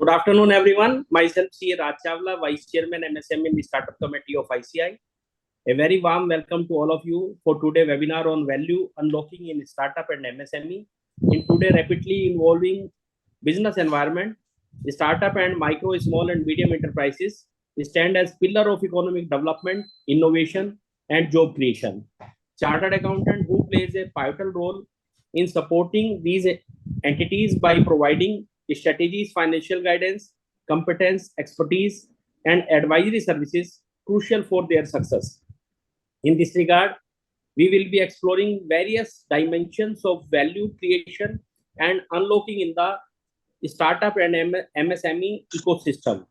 Good afternoon, everyone. Myself, C. Raj Chawla, Vice Chairman, MSME in the Startup Committee of ICI. A very warm welcome to all of you for today's webinar on value unlocking in startup and MSME. In today's rapidly evolving business environment, the startup and micro, small, and medium enterprises stand as pillar of economic development, innovation, and job creation. Chartered accountant who plays a pivotal role in supporting these entities by providing strategies, financial guidance, competence, expertise, and advisory services crucial for their success. In this regard, we will be exploring various dimensions of value creation and unlocking in the startup and MSME ecosystem,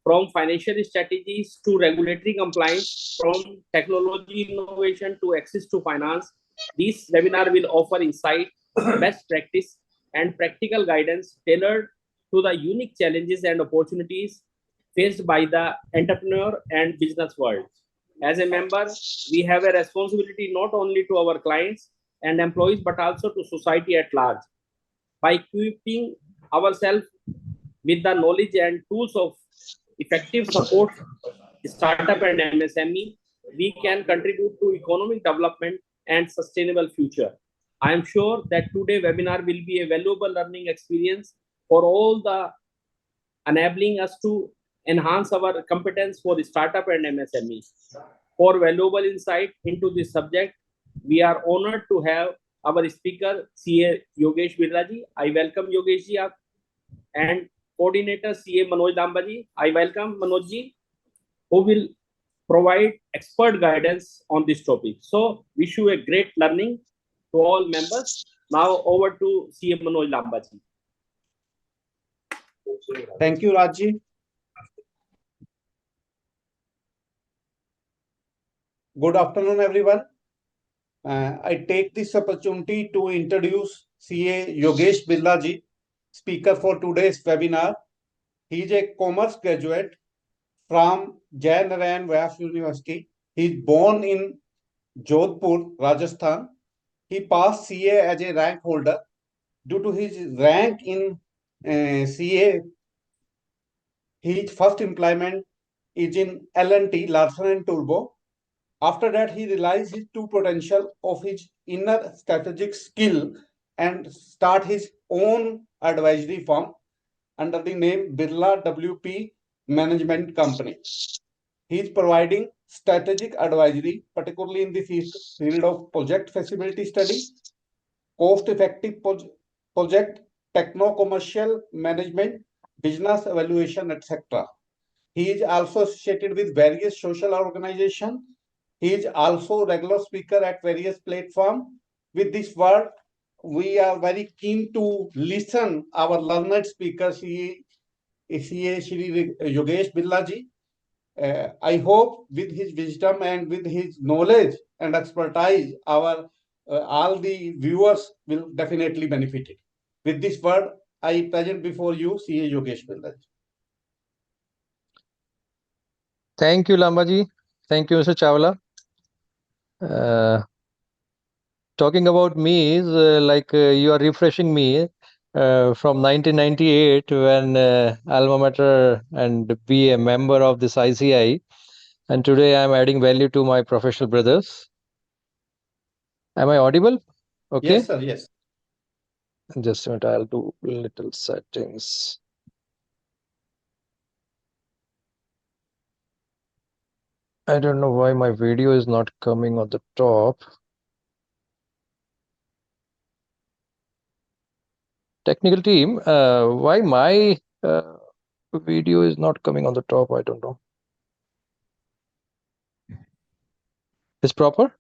from financial strategies to regulatory compliance, from technology innovation to access to finance. This webinar will offer insight, best practice, and practical guidance tailored to the unique challenges and opportunities faced by the entrepreneur and business world. As a member, we have a responsibility not only to our clients and employees, but also to society at large. By equipping ourselves with the knowledge and tools of effective support startup and MSME, we can contribute to economic development and sustainable future. I am sure that today's webinar will be a valuable learning experience for all the enabling us to enhance our competence for startup and MSME. For valuable insight into this subject, we are honored to have our speaker, CA Yogesh Birla ji. I welcome Yogesh ji and coordinator CA Manoj Lamba ji. I welcome Manoj ji, who will provide expert guidance on this topic. So, wish you a great learning to all members. Now over to CA Manoj Lamba ji. Thank you, Rajji. Good afternoon, everyone. I take this opportunity to introduce CA Yogesh Birla ji, speaker for today's webinar. He is a commerce graduate from Jai Narayan Vyas University. He is born in Jodhpur, Rajasthan. He passed CA as a rank holder. Due to his rank in CA, his first employment is in L&T, Larsen & Toubro. After that, he realized his true potential of his inner strategic skill and start his own advisory firm under the name Birla WP Management Company. He is providing strategic advisory, particularly in the field of project feasibility study, cost-effective project, techno-commercial management, business evaluation, etc. He is also associated with various social organizations. He is also a regular speaker at various platforms. With this word, we are very keen to listen our learned speaker, Shri Yogesh Birla ji. I hope with his wisdom and with his knowledge and expertise, our all the viewers will definitely benefit it. With this word, I present before you CA Yogesh Birla ji. Thank you, Lambaji. Thank you, Mr. Chawla. Talking about me is you are refreshing me from 1998 when alma mater and be a member of this ICI, and today I am adding value to my professional brothers. Am I audible? Okay. Yes, sir. Yes. Just a minute, I'll do little settings. I don't know why my video is not coming on the top. Technical team, why my video is not coming on the top? I don't know. It's proper?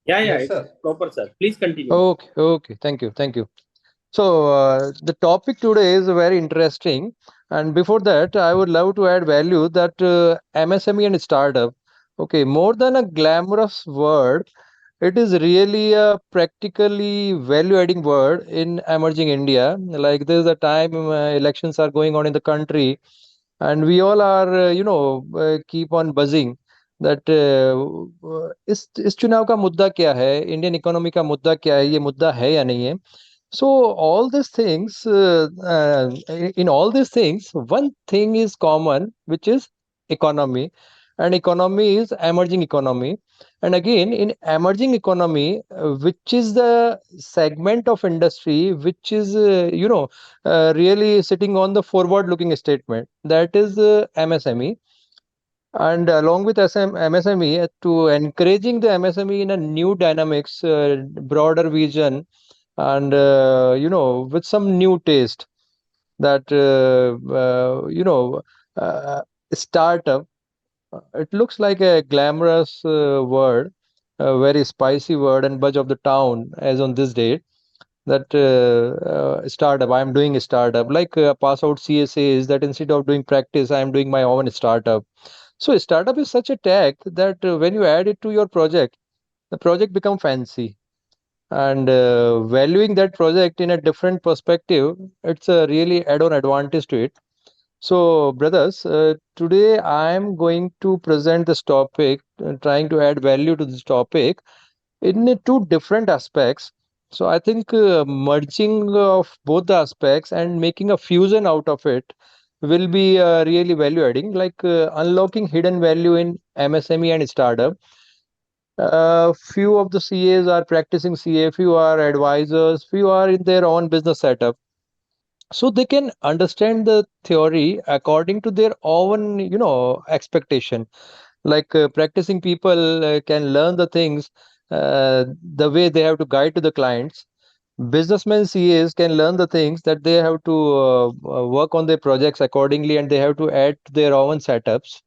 Yeah, Yes, it's proper, sir. Please continue. Okay. Thank you. So the topic today is very interesting. And before that, I would love to add value that MSME and startup, okay, more than a glamorous word, it is really a practically value-adding word in emerging India. Like there's a time elections are going on in the country, and we all are, keep on buzzing that इस चुनाव का मुद्दा क्या है, Indian economy का मुद्दा क्या है, ये मुद्दा है या नहीं है. So all these things, in all these things, one thing is common, which is economy, and economy is emerging economy. And again, in emerging economy, which is the segment of industry which is, really sitting on the forward-looking statement, that is MSME. And along with MSME, to encouraging the MSME in a new dynamics, broader vision, and with some new taste, that uh, startup, it looks like a glamorous word, a very spicy word and buzz of the town as on this date, that startup, I am doing a startup, like pass out CSA is that instead of doing practice, I am doing my own startup. So a startup is such a tag that when you add it to your project, the project become fancy, and valuing that project in a different perspective, it's a really add-on advantage to it. So brothers, today I am going to present this topic, trying to add value to this topic in two different aspects. So I think merging of both the aspects and making a fusion out of it will be really value adding, like unlocking hidden value in MSME and startup. Few of the CAs are practicing CA, few are advisors, few are in their own business setup. So they can understand the theory according to their own, expectation. Like practicing people can learn the things the way they have to guide to the clients. Businessmen CAs can learn the things that they have to work on their projects accordingly, and they have to add to their own setups.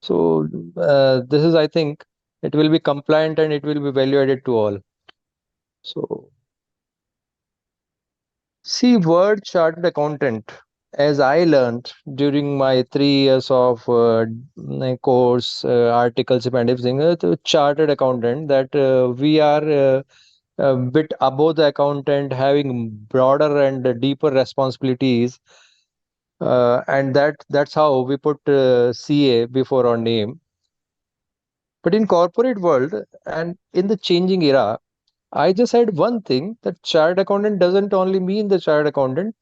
So this is, I think, it will be compliant and it will be value added to all. So see, word chartered accountant, as I learned during my 3 years of my course, articles and everything, the chartered accountant, that we are a bit above the accountant, having broader and deeper responsibilities, and that's how we put CA before our name. But in corporate world and in the changing era, I just said one thing, that chartered accountant doesn't only mean the chartered accountant.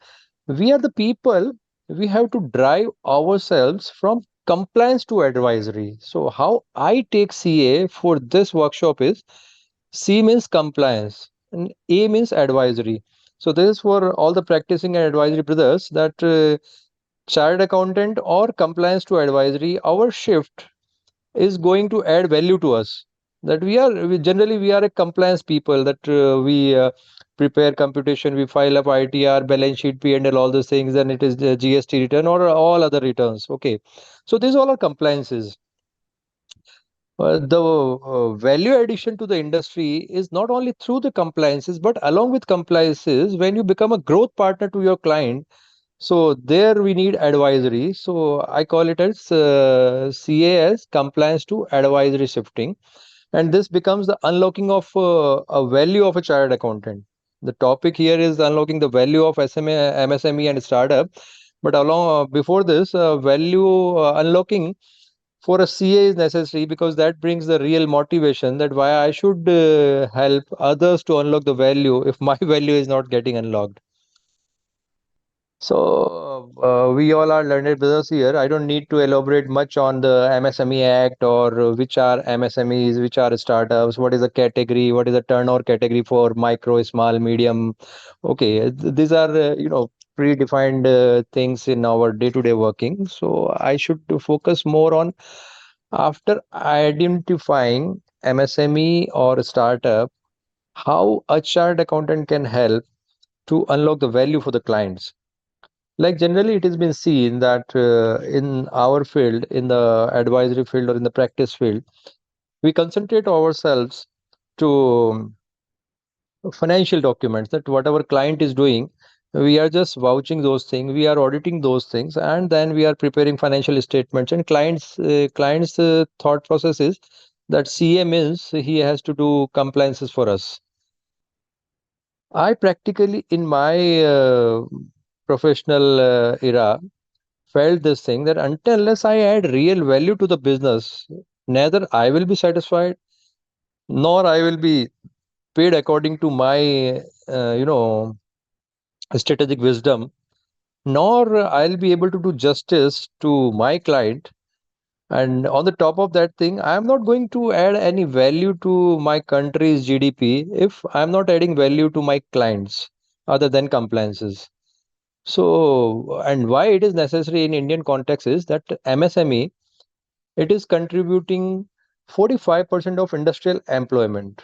We are the people, we have to drive ourselves from compliance to advisory. So how I take CA for this workshop is, C means compliance and A means advisory. So this is for all the practicing and advisory brothers, that chartered accountant or compliance to advisory, our shift is going to add value to us. That generally we are a compliance people, that we prepare computation, we file up ITR, balance sheet, P&L, all those things, and it is the GST return or all other returns. Okay, so these all are compliances. The value addition to the industry is not only through the compliances, but along with compliances, when you become a growth partner to your client, so there we need advisory. So I call it as CAS, compliance to advisory shifting, and this becomes the unlocking of a value of a chartered accountant. The topic here is unlocking the value of MSME and startup. But along before this, value unlocking for a CA is necessary, because that brings the real motivation, that why I should help others to unlock the value if my value is not getting unlocked. So we all are learned brothers here. I don't need to elaborate much on the MSME Act, or which are MSMEs, which are startups, what is the category, what is the turnover category for micro, small, medium. Okay, these are predefined things in our day-to-day working. So I should focus more on, after identifying MSME or startup, how a chartered accountant can help to unlock the value for the clients. Like generally it has been seen that in our field, in the advisory field or in the practice field, we concentrate ourselves to financial documents, that whatever client is doing, we are just vouching those things, we are auditing those things, and then we are preparing financial statements. And clients thought process is that CA means he has to do compliances for us. I practically, in my professional era, felt this thing, that until unless I add real value to the business, neither I will be satisfied, nor I will be paid according to my, strategic wisdom, nor I'll be able to do justice to my client. And on the top of that thing, I'm not going to add any value to my country's GDP if I'm not adding value to my clients other than compliances. So, and why it is necessary in Indian context is that MSME, it is contributing 45% of industrial employment.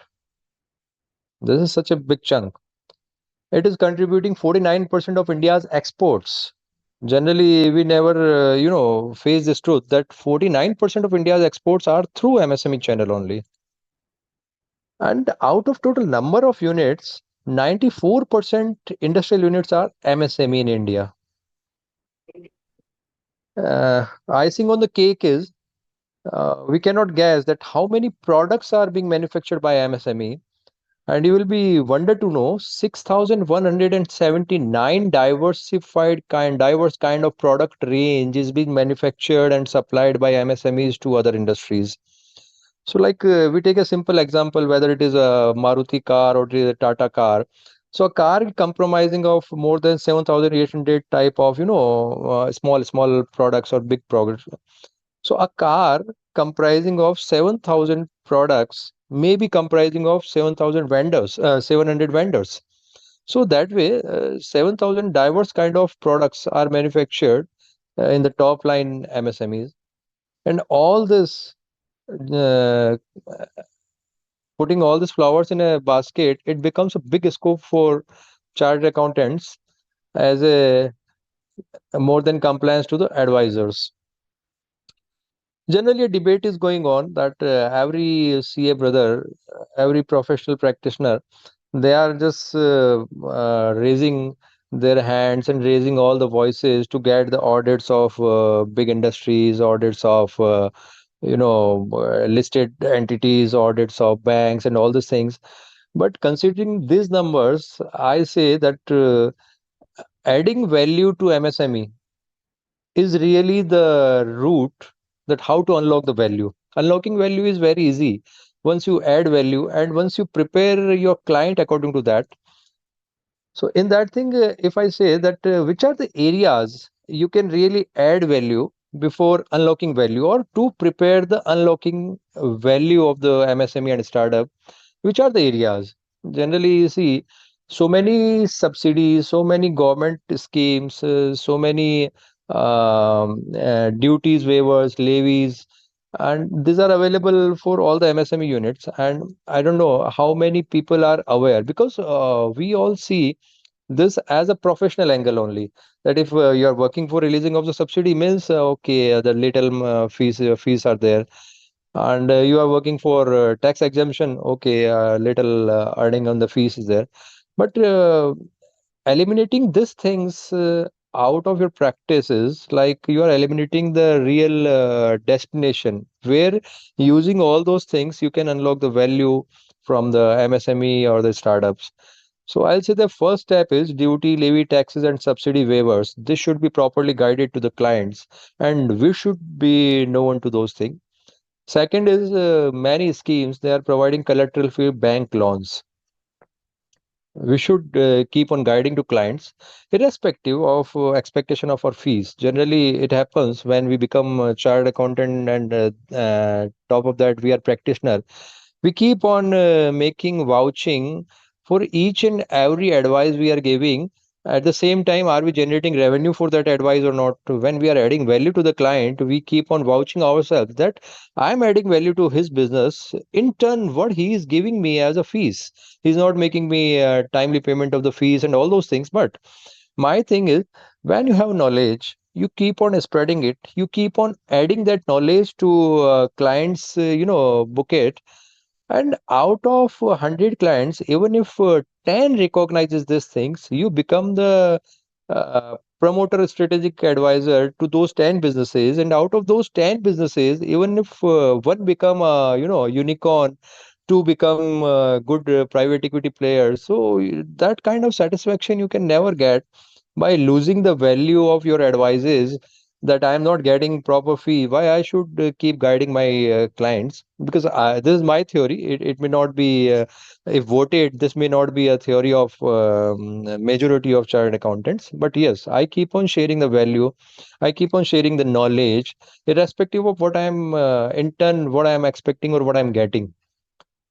This is such a big chunk. It is contributing 49% of India's exports. Generally, we never, face this truth that 49% of India's exports are through MSME channel only. And out of total number of units, 94% industrial units are MSME in India. Icing on the cake is we cannot guess that how many products are being manufactured by MSME. And you will be wonder to know 6,179 diverse kind of product range is being manufactured and supplied by MSMEs to other industries. So, like we take a simple example, whether it is a Maruti car or it is a Tata car. So, a car comprising of more than 7,800 type of small products or big products. So, a car comprising of 7,000 products may be comprising of 7,000 vendors, 700 vendors. So that way, 7,000 diverse kind of products are manufactured in the top line MSMEs, and all this uh, putting all these flowers in a basket, it becomes a big scope for chartered accountants as a more than compliance to the advisors. Generally, a debate is going on that every CA brother, every professional practitioner, they are just raising their hands and raising all the voices to get the audits of big industries, audits of listed entities, audits of banks, and all these things. But considering these numbers, I say that adding value to MSME is really the route that how to unlock the value. Unlocking value is very easy. Once you add value and once you prepare your client according to that. So in that thing, if I say that which are the areas you can really add value before unlocking value or to prepare the unlocking value of the MSME and startup, which are the areas? Generally, you see so many subsidies, so many government schemes, so many duties, waivers, levies, and these are available for all the MSME units. And I don't know how many people are aware because we all see this as a professional angle only. That if you are working for releasing of the subsidy means okay, the little fees are there, and you are working for tax exemption, okay, little earning on the fees is there. But eliminating these things out of your practices, like you are eliminating the real destination where using all those things you can unlock the value from the MSME or the startups. So I'll say the first step is duty, levy, taxes, and subsidy waivers. This should be properly guided to the clients, and we should be known to those things. Second is many schemes they are providing collateral free bank loans. We should keep on guiding to clients irrespective of expectation of our fees. Generally it happens when we become a chartered accountant and top of that we are practitioner, we keep on making vouching for each and every advice we are giving. At the same time, are we generating revenue for that advice or not? When we are adding value to the client, we keep on vouching ourselves that I'm adding value to his business. In turn, what he is giving me as a fees, he's not making me timely payment of the fees and all those things. But my thing is, when you have knowledge, you keep on spreading it. You keep on adding that knowledge to clients, bouquet, and out of 100 clients, even if 10 recognizes these things, you become the promoter strategic advisor to those 10 businesses. And out of those 10 businesses, even if one become a unicorn, two become good private equity players. So that kind of satisfaction you can never get by losing the value of your advices. that I am not getting proper fee, why I should keep guiding my clients? Because this is my theory. It may not be, if voted, this may not be a theory of majority of chartered accountants. But yes, I keep on sharing the value. I keep on sharing the knowledge, irrespective of what I'm in turn, what I'm expecting or what I'm getting.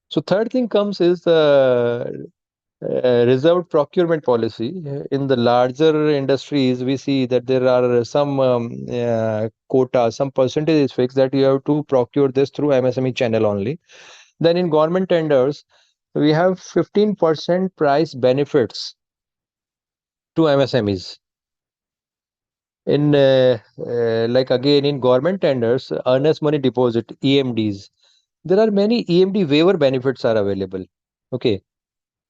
So third thing comes is the reserved procurement policy. In the larger industries, we see that there are some quota, some percentage is fixed that you have to procure this through MSME channel only. Then in government tenders, we have 15% price benefits to MSMEs. In like again in government tenders, earnest money deposit (EMDs), there are many EMD waiver benefits are available. Okay.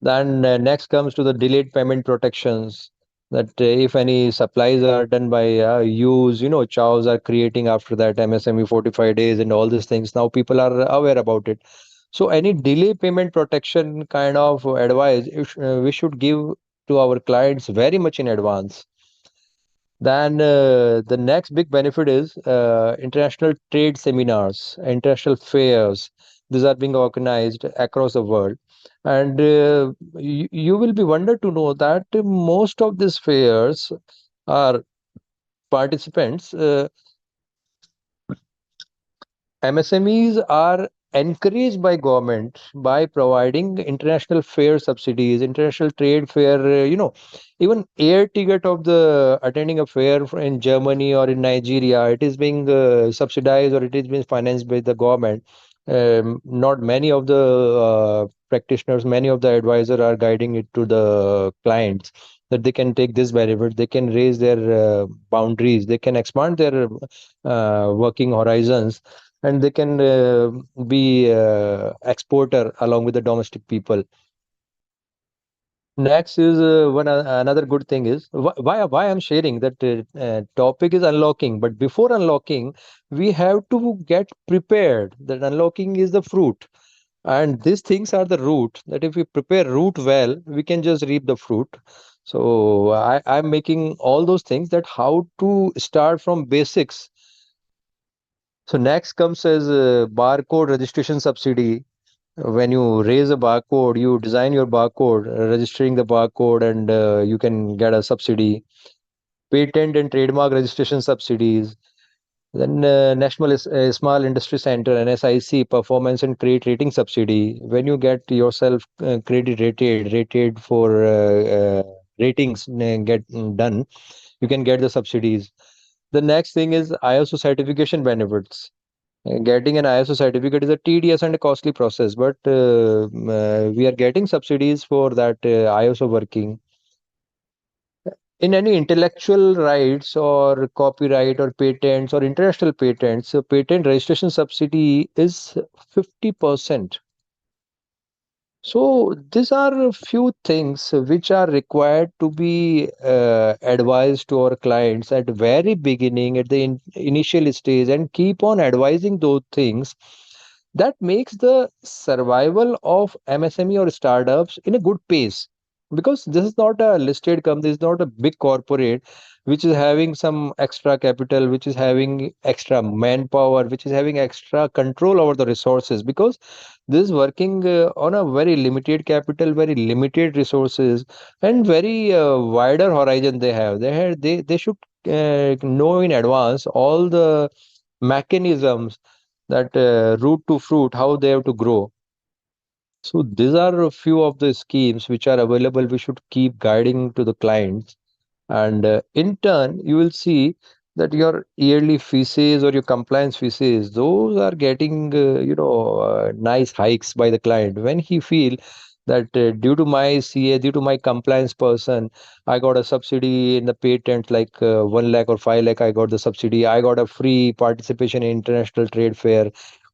Then next comes to the delayed payment protections. That if any supplies are done by use, chows are creating after that MSME 45 days and all these things. Now people are aware about it. So any delay payment protection kind of advice we should give to our clients very much in advance. Then the next big benefit is international trade seminars, international fairs. These are being organized across the world. And you will be wondered to know that most of these fairs are participants. MSMEs are encouraged by government by providing international fair subsidies, international trade fair, even air ticket of the attending a fair in Germany or in Nigeria, it is being subsidized or it is being financed by the government. Not many of the practitioners, many of the advisors are guiding it to the clients that they can take this benefit, they can raise their boundaries, they can expand their working horizons, and they can be exporter along with the domestic people. Next is another good thing is why I'm sharing that topic is unlocking. But before unlocking, we have to get prepared that unlocking is the fruit, and these things are the root. That if we prepare root well, we can just reap the fruit. So I'm making all those things that how to start from basics. So next comes as barcode registration subsidy. When you raise a barcode, you design your barcode, registering the barcode, and you can get a subsidy. Patent and trademark registration subsidies. Then National Small Industry Center (NSIC) performance and credit rating subsidy. When you get yourself credit rated for ratings get done, you can get the subsidies. The next thing is ISO certification benefits. Getting an ISO certificate is a tedious and a costly process, but we are getting subsidies for that ISO working. In any intellectual rights or copyright or patents or international patents, so patent registration subsidy is 50%. So these are a few things which are required to be advised to our clients at the very beginning, at the initial stage, and keep on advising those things. That makes the survival of MSME or startups in a good pace. Because this is not a listed company, it's not a big corporate which is having some extra capital, which is having extra manpower, which is having extra control over the resources. Because this is working on a very limited capital, very limited resources, and very wider horizon they have. They should know in advance all the mechanisms that root to fruit, how they have to grow. So these are a few of the schemes which are available. We should keep guiding to the clients, and in turn, you will see that your yearly fees or your compliance fees, those are getting nice hikes by the client when he feel that due to my CA, due to my compliance person, I got a subsidy in the patent like 1 lakh or 5 lakh. I got the subsidy. I got a free participation in international trade fair.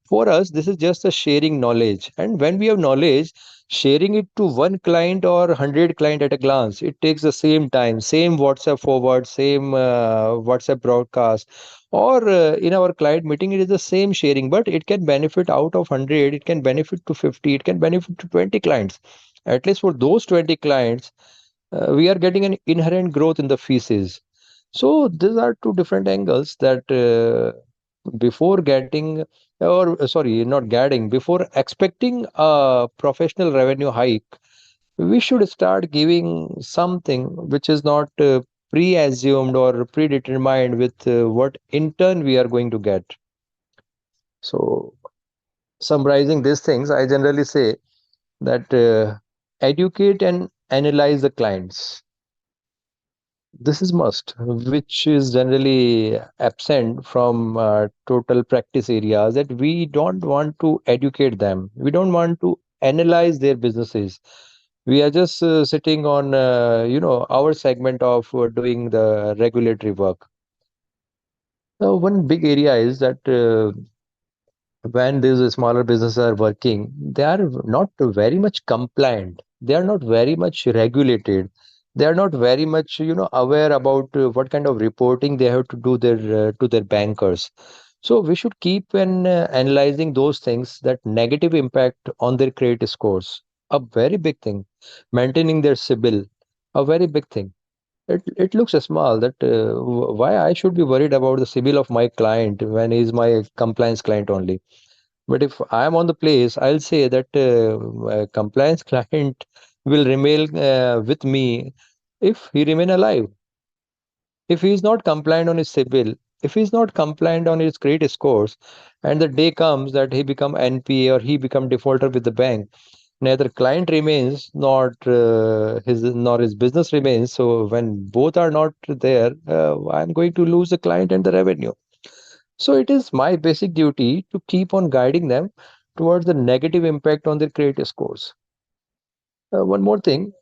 For us, this is just a sharing knowledge. And when we have knowledge, sharing it to one client or 100 client at a glance, it takes the same time, same WhatsApp forward, same WhatsApp broadcast, or in our client meeting, it is the same sharing, but it can benefit out of 100, it can benefit to 50, it can benefit to 20 clients. At least for those 20 clients, we are getting an inherent growth in the fees. So these are two different angles that before getting, or sorry, not getting, before expecting a professional revenue hike, we should start giving something which is not pre-assumed or predetermined with what in turn we are going to get. So summarizing these things, I generally say that educate and analyze the clients. This is must, which is generally absent from total practice areas, that we don't want to educate them. We don't want to analyze their businesses. We are just sitting on, our segment of doing the regulatory work. One big area is that when these smaller businesses are working, they are not very much compliant. They are not very much regulated. They are not very much, aware about what kind of reporting they have to do their to their bankers. So we should keep analyzing those things, that negative impact on their credit scores, a very big thing. Maintaining their CIBIL, a very big thing. It looks small, that why I should be worried about the CIBIL of my client when he's my compliance client only. But if I am on the place, I'll say that a compliance client will remain with me if he remain alive. If he is not compliant on his CIBIL, if he is not compliant on his credit scores, and the day comes that he become NPA or he become defaulter with the bank, neither client remains, not his nor his business remains. So when both are not there, I'm going to lose the client and the revenue. So it is my basic duty to keep on guiding them towards the negative impact on their credit scores. One more thing,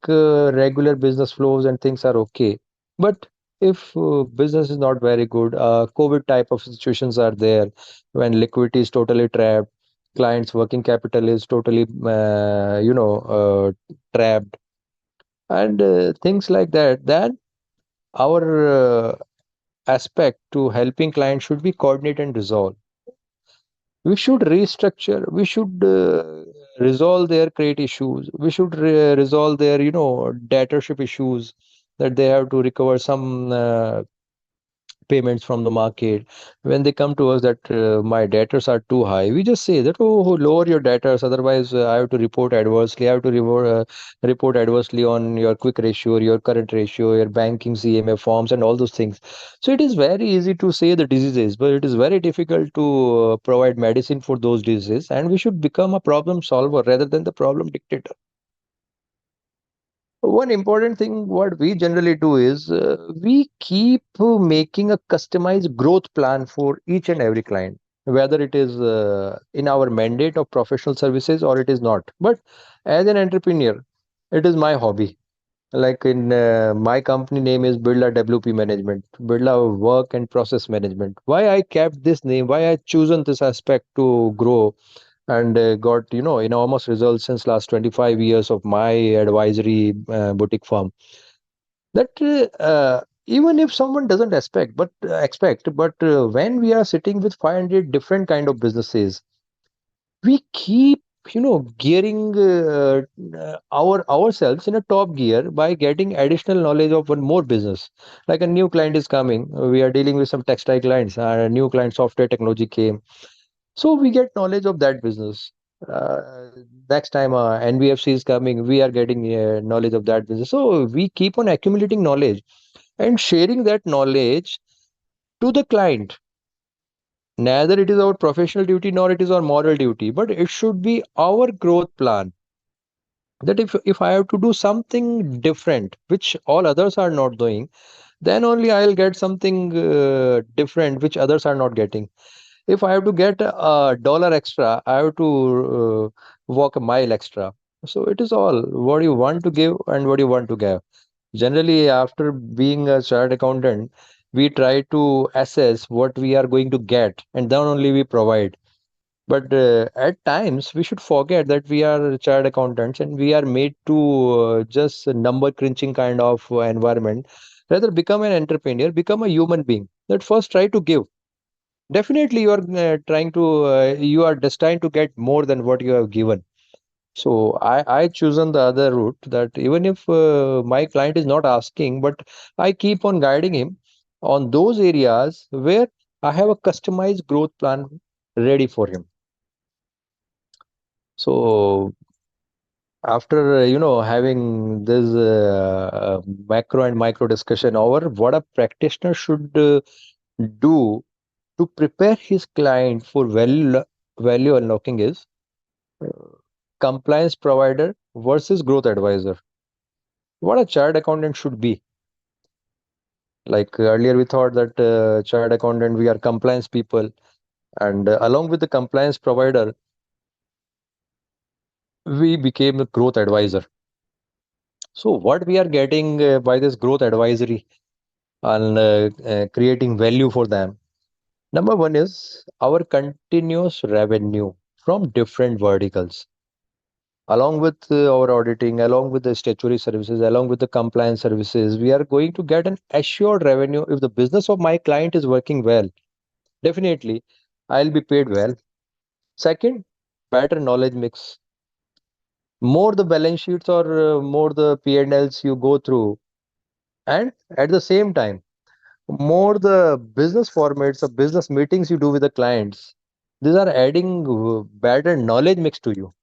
regular business flows and things are okay. But if business is not very good, COVID type of situations are there when liquidity is totally trapped, clients' working capital is totally, trapped, and things like that, then our aspect to helping clients should be coordinate and resolve. We should restructure, we should resolve their credit issues, we should resolve their debtorship issues, that they have to recover some payments from the market. When they come to us that my debtors are too high, we just say that, oh, lower your debtors, otherwise I have to report adversely. I have to report adversely on your quick ratio, your current ratio, your banking CMA forms, and all those things. So it is very easy to say the diseases, but it is very difficult to provide medicine for those diseases, and we should become a problem solver rather than the problem dictator. One important thing what we generally do is we keep making a customized growth plan for each and every client, whether it is in our mandate of professional services or it is not. But as an entrepreneur, it is my hobby. Like in my company name is Birla WP Management, Birla Work and Process Management. Why I kept this name, why I chosen this aspect to grow and got enormous results since last 25 years of my advisory boutique firm, that even if someone doesn't expect, but when we are sitting with 500 different kind of businesses, we keep gearing ourselves in a top gear by getting additional knowledge of one more business. Like a new client is coming, we are dealing with some textile clients, a new client software technology came, so we get knowledge of that business. Uh, Next time NBFC is coming, we are getting knowledge of that business. So we keep on accumulating knowledge and sharing that knowledge to the client. Neither it is our professional duty nor it is our moral duty, but it should be our growth plan. That if I have to do something different, which all others are not doing, then only I'll get something different, which others are not getting. If I have to get a dollar extra, I have to walk a mile extra. So it is all what you want to give and what you want to give. Generally, after being a chartered accountant, we try to assess what we are going to get and then only we provide. But at times, we should forget that we are chartered accountants and we are made to just a number crunching kind of environment. Rather, become an entrepreneur, become a human being. That first try to give. Definitely, you are destined to get more than what you have given. So I chosen the other route, that even if my client is not asking, but I keep on guiding him on those areas where I have a customized growth plan ready for him. So after having this macro and micro discussion over what a practitioner should do to prepare his client for value unlocking is uh, compliance provider versus growth advisor. What a chartered accountant should be. Like earlier, we thought that chartered accountant, we are compliance people, and along with the compliance provider, we became a growth advisor. So, what we are getting by this growth advisory and creating value for them? Number one is our continuous revenue from different verticals. Along with our auditing, along with the statutory services, along with the compliance services, we are going to get an assured revenue. If the business of my client is working well, definitely I'll be paid well. Second, better knowledge mix. More the balance sheets or more the P&Ls you go through, and at the same time, more the business formats or business meetings you do with the clients, these are adding better knowledge mix to you.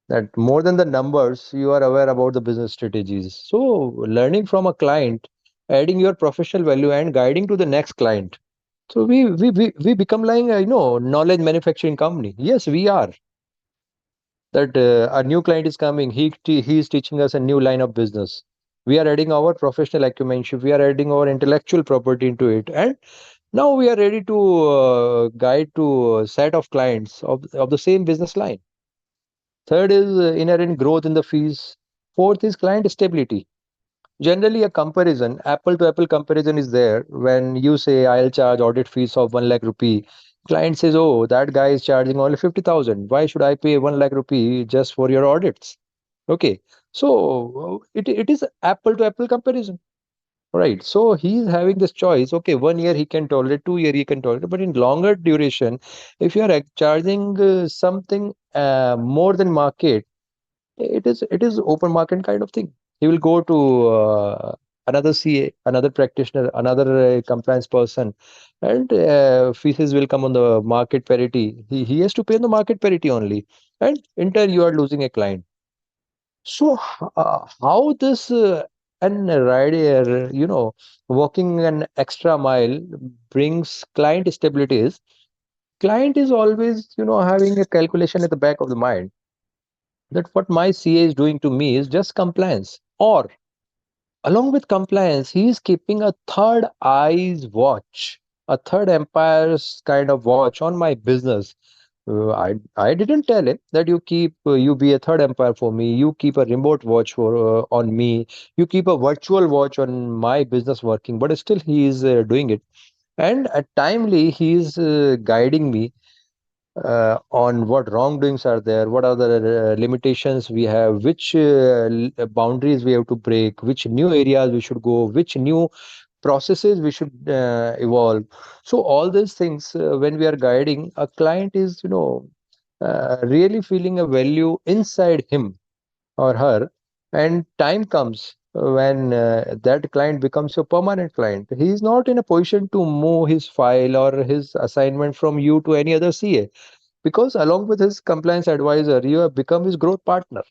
That more than the numbers, you are aware about the business strategies. So learning from a client, adding your professional value and guiding to the next client. So we become like knowledge manufacturing company. Yes, we are. That a new client is coming, he is teaching us a new line of business. We are adding our professional acumen, we are adding our intellectual property into it, and now we are ready to guide to a set of clients of the same business line. Third is inherent growth in the fees. Fourth is client stability. Generally, a comparison, apple to apple comparison is there when you say I'll charge audit fees of 1 lakh rupee. Client says, oh, that guy is charging only 50,000. Why should I pay 1 lakh rupee just for your audits? Okay. So it is apple to apple comparison. Right. So he's having this choice. Okay, 1 year he can tolerate, 2 year he can tolerate, but in longer duration, if you are charging something more than market, it is open market kind of thing. He will go to another CA, another practitioner, another compliance person, and fees will come on the market parity. He has to pay the market parity only, and in turn you are losing a client. So how this and rider, walking an extra mile brings client stability is client is always having a calculation at the back of the mind that what my CA is doing to me is just compliance. Or along with compliance, he is keeping a third eyes watch, a third empire's kind of watch on my business. I didn't tell him that you be a third empire for me. You keep a remote watch for on me. You keep a virtual watch on my business working. But still, he is doing it, and at timely he is guiding me on what wrongdoings are there, what are the limitations we have, which boundaries we have to break, which new areas we should go, which new processes we should evolve. So all these things, when we are guiding, a client is, really feeling a value inside him or her, and time comes when that client becomes your permanent client. He is not in a position to move his file or his assignment from you to any other CA, because along with his compliance advisor, you have become his growth partner.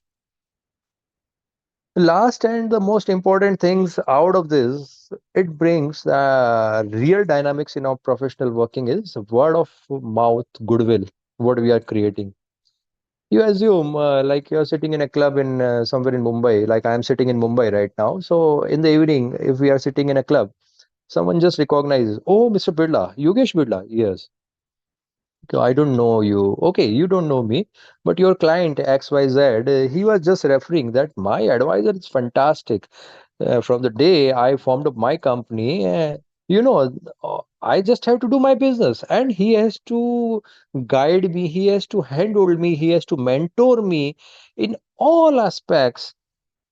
Last and the most important things out of this, it brings real dynamics in our professional working is word of mouth goodwill, what we are creating. You assume like you're sitting in a club in somewhere in Mumbai, like I'm sitting in Mumbai right now. So in the evening, if we are sitting in a club, someone just recognizes, oh, Mr. Birla, Yogesh Birla, yes. Okay, I don't know you. Okay, you don't know me, but your client XYZ, he was just referring that my advisor is fantastic. From the day I formed up my company, I just have to do my business, and he has to guide me, he has to handhold me, he has to mentor me in all aspects,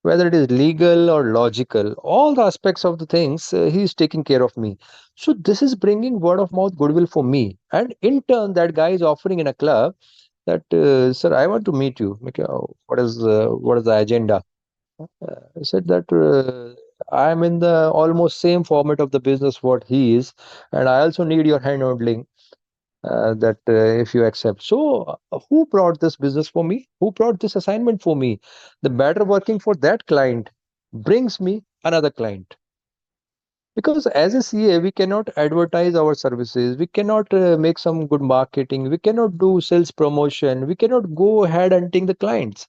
whether it is legal or logical, all the aspects of the things, he is taking care of me. So this is bringing word of mouth goodwill for me, and in turn that guy is offering in a club that, sir, I want to meet you. Okay, what is the agenda? I said that I am in the almost same format of the business what he is, and I also need your hand holding. That if you accept. So, who brought this business for me? Who brought this assignment for me? The better working for that client brings me another client. Because as a CA, we cannot advertise our services. We cannot make some good marketing. We cannot do sales promotion. We cannot go ahead hunting the clients.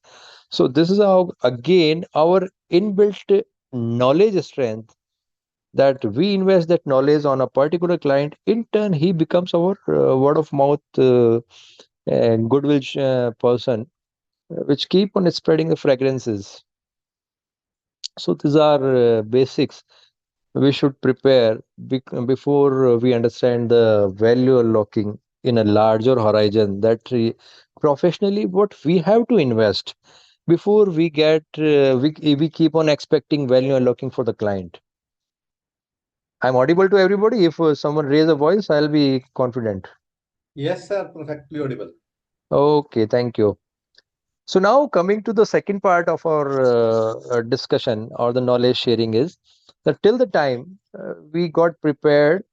So this is how, again, our inbuilt knowledge strength, that we invest that knowledge on a particular client. In turn, he becomes our word of mouth goodwill person, which keep on spreading the fragrances. So these are basics we should prepare before we understand the value unlocking in a larger horizon, that professionally what we have to invest before we get we keep on expecting value unlocking for the client. I'm audible to everybody. If someone raise a voice, I'll be confident. Yes, sir. Perfectly audible. Okay, thank you. So now coming to the second part of our discussion or the knowledge sharing is that till the time we got prepared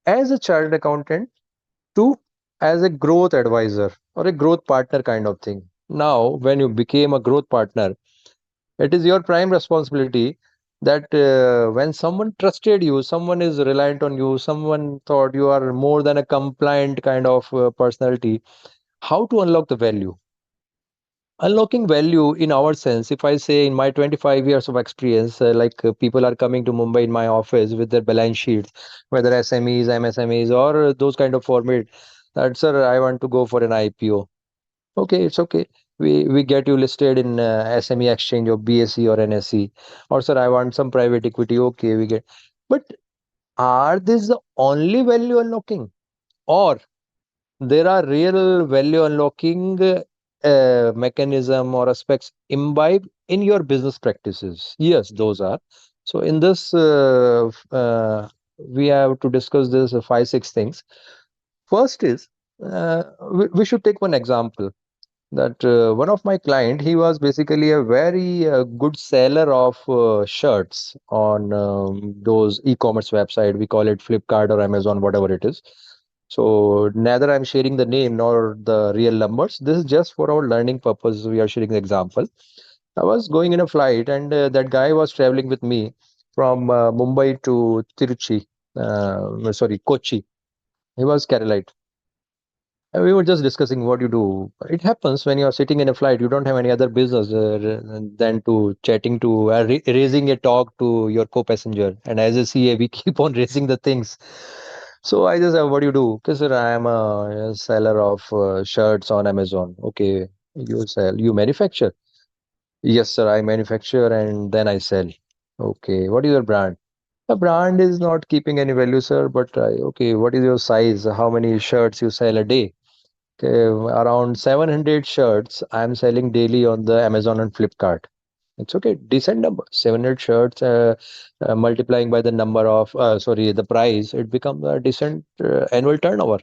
as a chartered accountant to as a growth advisor or a growth partner kind of thing. Now, when you became a growth partner, it is your prime responsibility that when someone trusted you, someone is reliant on you, someone thought you are more than a compliant kind of personality, how to unlock the value. Unlocking value in our sense, if I say in my 25 years of experience, people are coming to Mumbai in my office with their balance sheets, whether SMEs, MSMEs, or those kind of format, that, sir, I want to go for an IPO. Okay, it's okay. We get you listed in SME exchange or BSE or NSE. Or, sir, I want some private equity. Okay, we get. But are this the only value unlocking? Or there are real value unlocking mechanism or aspects imbibe in your business practices? Yes, those are. So in this, we have to discuss this 5 6 things. First is we should take one example, that one of my client, he was basically a very good seller of shirts on those e-commerce website. We call it Flipkart or Amazon, whatever it is. So neither I'm sharing the name nor the real numbers. This is just for our learning purpose. We are sharing the example. I was going in a flight, and that guy was traveling with me from Mumbai to Tiruchi, sorry, Kochi. He was Keralite. And we were just discussing what you do. It happens when you are sitting in a flight, you don't have any other business than to chatting to raising a talk to your co-passenger. And as a CA, we keep on raising the things. So I just what do you do? Because sir, I am a seller of shirts on Amazon. Okay, you sell, you manufacture. Yes, sir, I manufacture and then I sell. Okay, what is your brand? The brand is not keeping any value, sir. But okay, what is your size? How many shirts you sell a day? Okay, around 700 shirts I'm selling daily on the Amazon and Flipkart. It's okay, decent number. 700 shirts multiplying by the number of, the price, it becomes a decent annual turnover.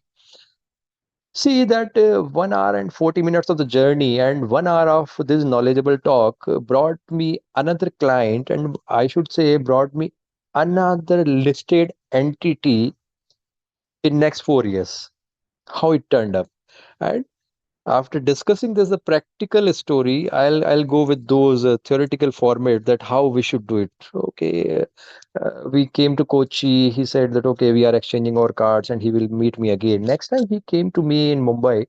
See that 1 hour and 40 minutes of the journey and 1 hour of this knowledgeable talk brought me another client, and I should say brought me another listed entity in next 4 years. How it turned up. And after discussing this, the practical story, I'll go with those theoretical format that how we should do it. Okay, we came to Kochi. He said that okay, we are exchanging our cards, and he will meet me again. Next time he came to me in Mumbai,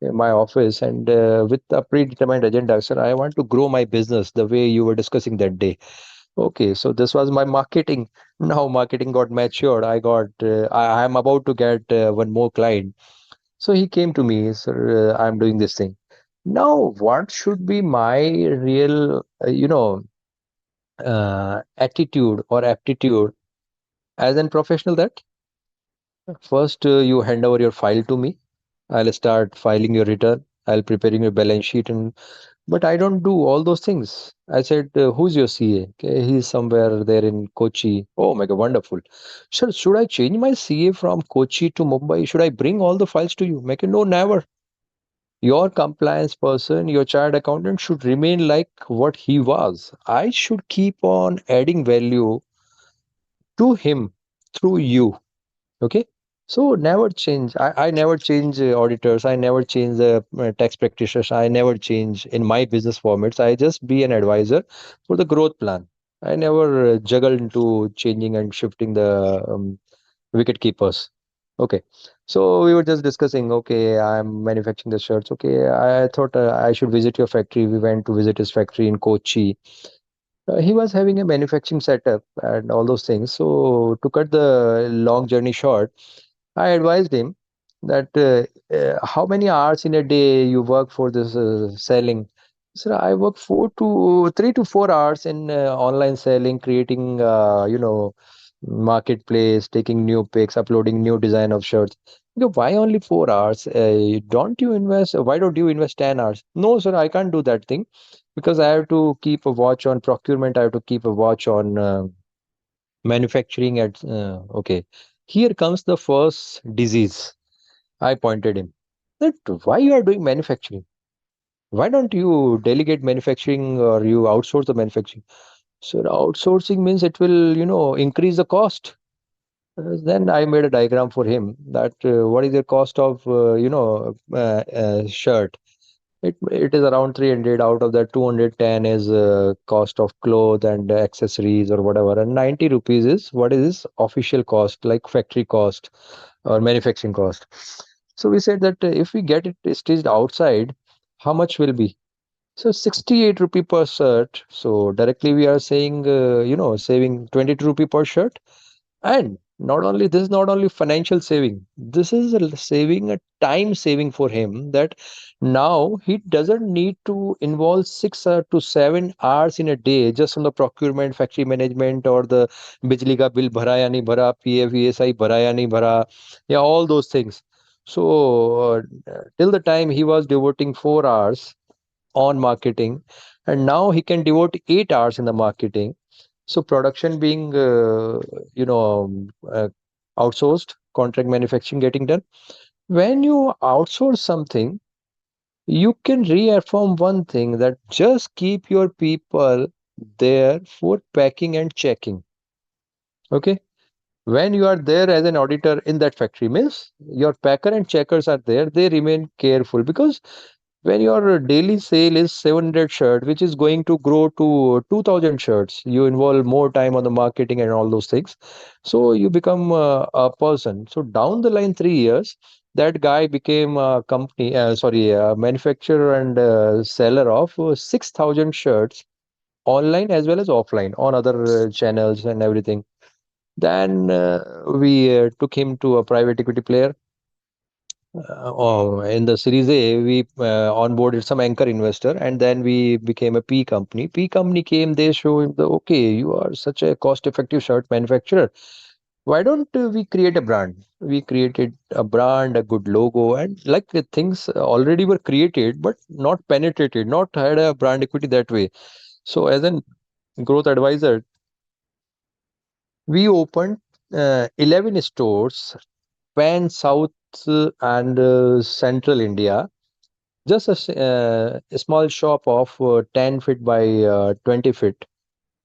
in my office, and with a predetermined agenda, sir, I want to grow my business the way you were discussing that day. Okay, so this was my marketing. Now marketing got matured. I am about to get one more client. So he came to me, sir, I'm doing this thing. Now, what should be my real, attitude or aptitude as a professional? That first you hand over your file to me. I'll start filing your return. I'll preparing your balance sheet, and but I don't do all those things. I said, who's your CA? Okay, he's somewhere there in Kochi. Oh my God, wonderful. Sir, should I change my CA from Kochi to Mumbai? Should I bring all the files to you? Make it no, never. Your compliance person, your chartered accountant should remain like what he was. I should keep on adding value to him through you. Okay. So never change. I never change auditors. I never change the tax practitioners. I never change in my business formats. I just be an advisor for the growth plan. I never juggle into changing and shifting the wicket keepers. Okay. So we were just discussing, okay, I'm manufacturing the shirts. Okay. I thought I should visit your factory. We went to visit his factory in Kochi. He was having a manufacturing setup and all those things. So to cut the long journey short, I advised him that how many hours in a day you work for this selling. So I work 3 to 4 hours in online selling, creating marketplace, taking new pics, uploading new design of shirts. Why only 4 hours? Don't you invest? Why don't you invest 10 hours? No, sir, I can't do that thing because I have to keep a watch on procurement. I have to keep a watch on manufacturing. At okay, here comes the first disease. I pointed him that why you are doing manufacturing? Why don't you delegate manufacturing or you outsource the manufacturing? So outsourcing means it will, increase the cost. Then I made a diagram for him that what is the cost of, shirt. It is around 300. Out of that, 210 is cost of clothes and accessories or whatever, and 90 rupees is what is official cost, like factory cost or manufacturing cost. So we said that if we get it stitched outside, how much will be? So 68 rupee per shirt. So directly we are saying, saving 22 rupee per shirt. And not only this, not only financial saving, this is a saving, a time saving for him, that now he doesn't need to involve 6 to 7 hours in a day just on the procurement, factory management, or the bijli ka bill bhara ya nahi bhara, PF, ESI bhara ya nahi bhara, yeah, all those things. So till the time he was devoting 4 hours on marketing, and now he can devote 8 hours in the marketing. So production being, outsourced, contract manufacturing getting done. When you outsource something, you can reaffirm one thing, that just keep your people there for packing and checking. Okay. When you are there as an auditor in that factory, means your packer and checkers are there, they remain careful, because when your daily sale is 700 shirt, which is going to grow to 2000 shirts, you involve more time on the marketing and all those things. So you become a person. So down the line 3 years, that guy became a company, a manufacturer and seller of 6000 shirts, online as well as offline on other channels and everything. Then we took him to a private equity player. In the Series A, we onboarded some anchor investor, and then we became a P company. P company came, they show him the, okay, you are such a cost-effective shirt manufacturer. Why don't we create a brand? We created a brand, a good logo, and like things already were created, but not penetrated, not had a brand equity that way. So as an growth advisor, we opened 11 stores, pan South and Central India. Just a small shop of 10 feet by 20 feet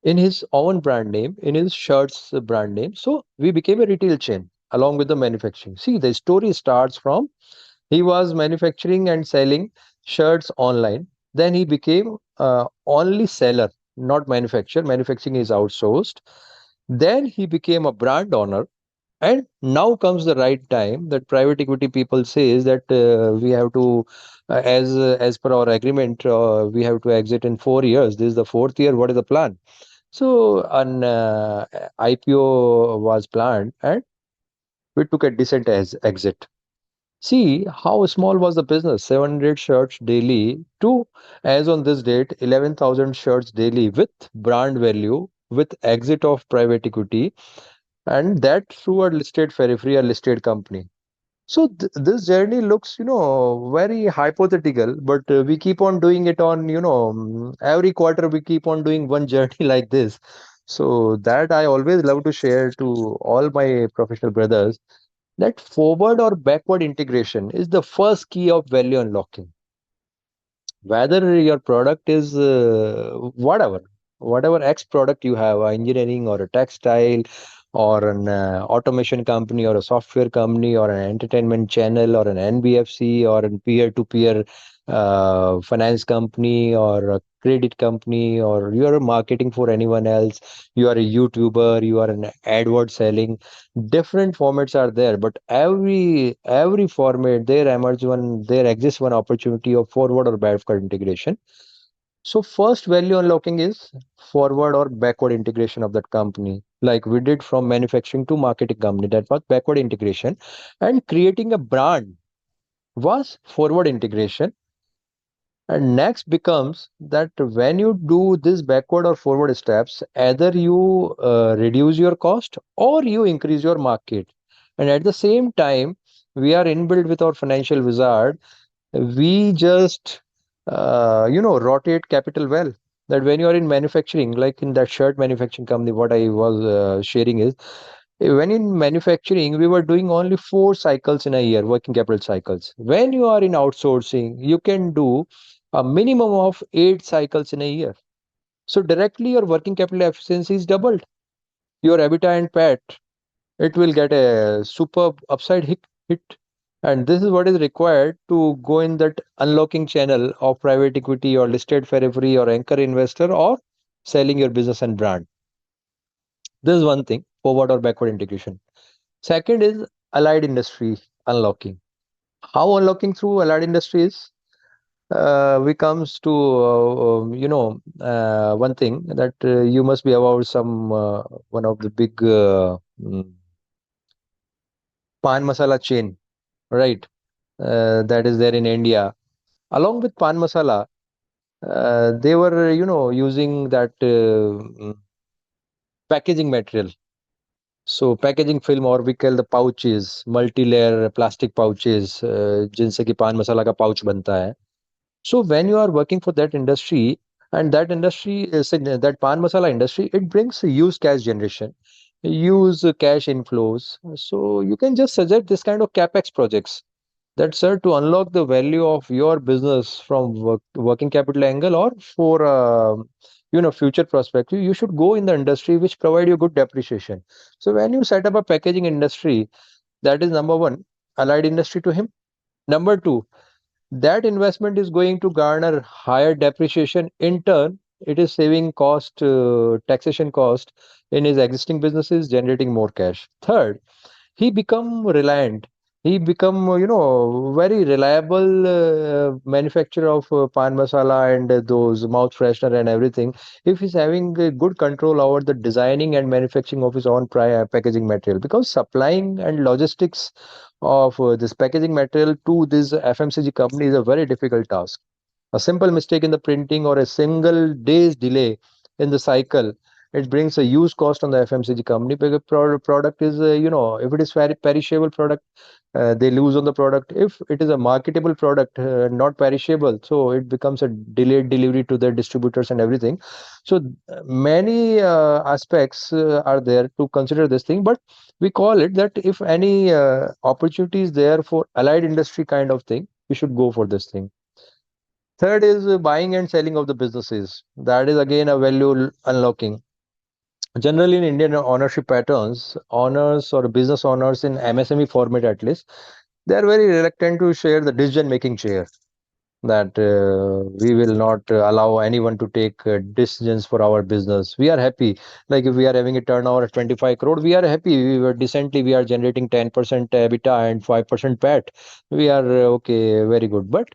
in his own brand name, in his shirts brand name. So we became a retail chain along with the manufacturing. See, the story starts from he was manufacturing and selling shirts online. Then he became only seller, not manufacturer. Manufacturing is outsourced. Then he became a brand owner, and now comes the right time that private equity people says that we have to, as per our agreement, we have to exit in 4 years. This is the fourth year. What is the plan? So an IPO was planned, and we took a decent as exit. See how small was the business: 700 shirts daily to, as on this date, 11,000 shirts daily with brand value, with exit of private equity, and that through a listed periphery, a listed company. So this journey looks, very hypothetical, but we keep on doing it on, every quarter we keep on doing one journey like this. So that I always love to share to all my professional brothers, that forward or backward integration is the first key of value unlocking. Whether your product is whatever X product you have, engineering or a textile or an automation company or a software company or an entertainment channel or an NBFC or a peer-to-peer finance company or a credit company, or you are marketing for anyone else, you are a YouTuber, you are an AdWord selling, different formats are there, but every format there exists one opportunity of forward or backward integration. So first value unlocking is forward or backward integration of that company, like we did from manufacturing to marketing company, that was backward integration, and creating a brand was forward integration. And next becomes that when you do this backward or forward steps, either you reduce your cost or you increase your market. And at the same time, we are inbuilt with our financial wizard. We just, rotate capital well. That when you are in manufacturing, like in that shirt manufacturing company, what I was sharing is, when in manufacturing, we were doing only 4 cycles in a year, working capital cycles. When you are in outsourcing, you can do a minimum of 8 cycles in a year. So directly your working capital efficiency is doubled. Your EBITDA and PAT, it will get a superb upside hit. And this is what is required to go in that unlocking channel of private equity or listed periphery or anchor investor or selling your business and brand. This is one thing, forward or backward integration. Second is allied industry unlocking. How unlocking through allied industries? We comes to one thing that you must be about some one of the big pan masala chain, right? That is there in India. Along with pan masala, they were using that packaging material. So packaging film, or we call the pouches, multi-layer plastic pouches, जिनसे कि पान मसाला का pouch बनता है. So when you are working for that industry, and that industry is that pan masala industry, it brings use cash generation, use cash inflows. So you can just suggest this kind of capex projects. That, sir, to unlock the value of your business from working capital angle or for future perspective, you should go in the industry which provide you good depreciation. So when you set up a packaging industry, that is number one, allied industry to him. Number two, that investment is going to garner higher depreciation. In turn, it is saving cost, taxation cost in his existing businesses, generating more cash. Third, he become reliant. He become very reliable manufacturer of pan masala and those mouth freshener and everything, if he's having good control over the designing and manufacturing of his own packaging material, because supplying and logistics of this packaging material to this FMCG company is a very difficult task. A simple mistake in the printing or a single day's delay in the cycle, it brings a huge cost on the FMCG company, because product is, if it is very perishable product, they lose on the product. If it is a marketable product, not perishable, so it becomes a delayed delivery to the distributors and everything. So many aspects are there to consider this thing, but we call it that if any opportunity is there for allied industry kind of thing, we should go for this thing. Third is buying and selling of the businesses. That is again a value unlocking. Generally, in Indian ownership patterns, owners or business owners in MSME format at least, they are very reluctant to share the decision-making chair. That we will not allow anyone to take decisions for our business. We are happy. Like if we are having a turnover at 25 crore, we are happy. We were decently, we are generating 10% EBITDA and 5% PAT. We are okay, very good. But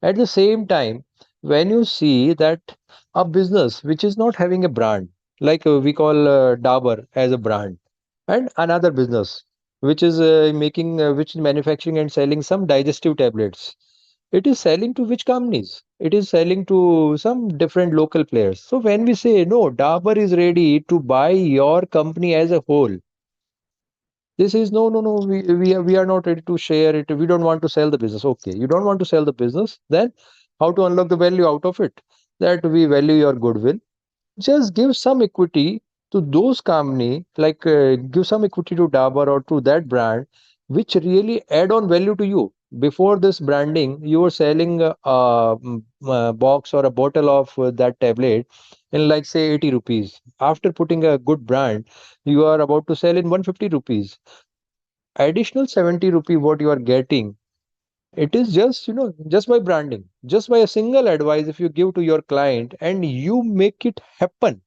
at the same time, when you see that a business which is not having a brand, like we call Dabur as a brand, and another business which is which is manufacturing and selling some digestive tablets, it is selling to which companies? It is selling to some different local players. So when we say no, Dabur is ready to buy your company as a whole, this is no, no, no. We are not ready to share it. We don't want to sell the business. Okay, you don't want to sell the business. Then how to unlock the value out of it? That we value your goodwill. Just give some equity to those company, like give some equity to Dabur or to that brand, which really add on value to you. before this branding, you were selling a box or a bottle of that tablet in like say 80 rupees. After putting a good brand, you are about to sell in 150 rupees. Additional 70 rupee what you are getting, it is just, just by branding, just by a single advice if you give to your client and you make it happen.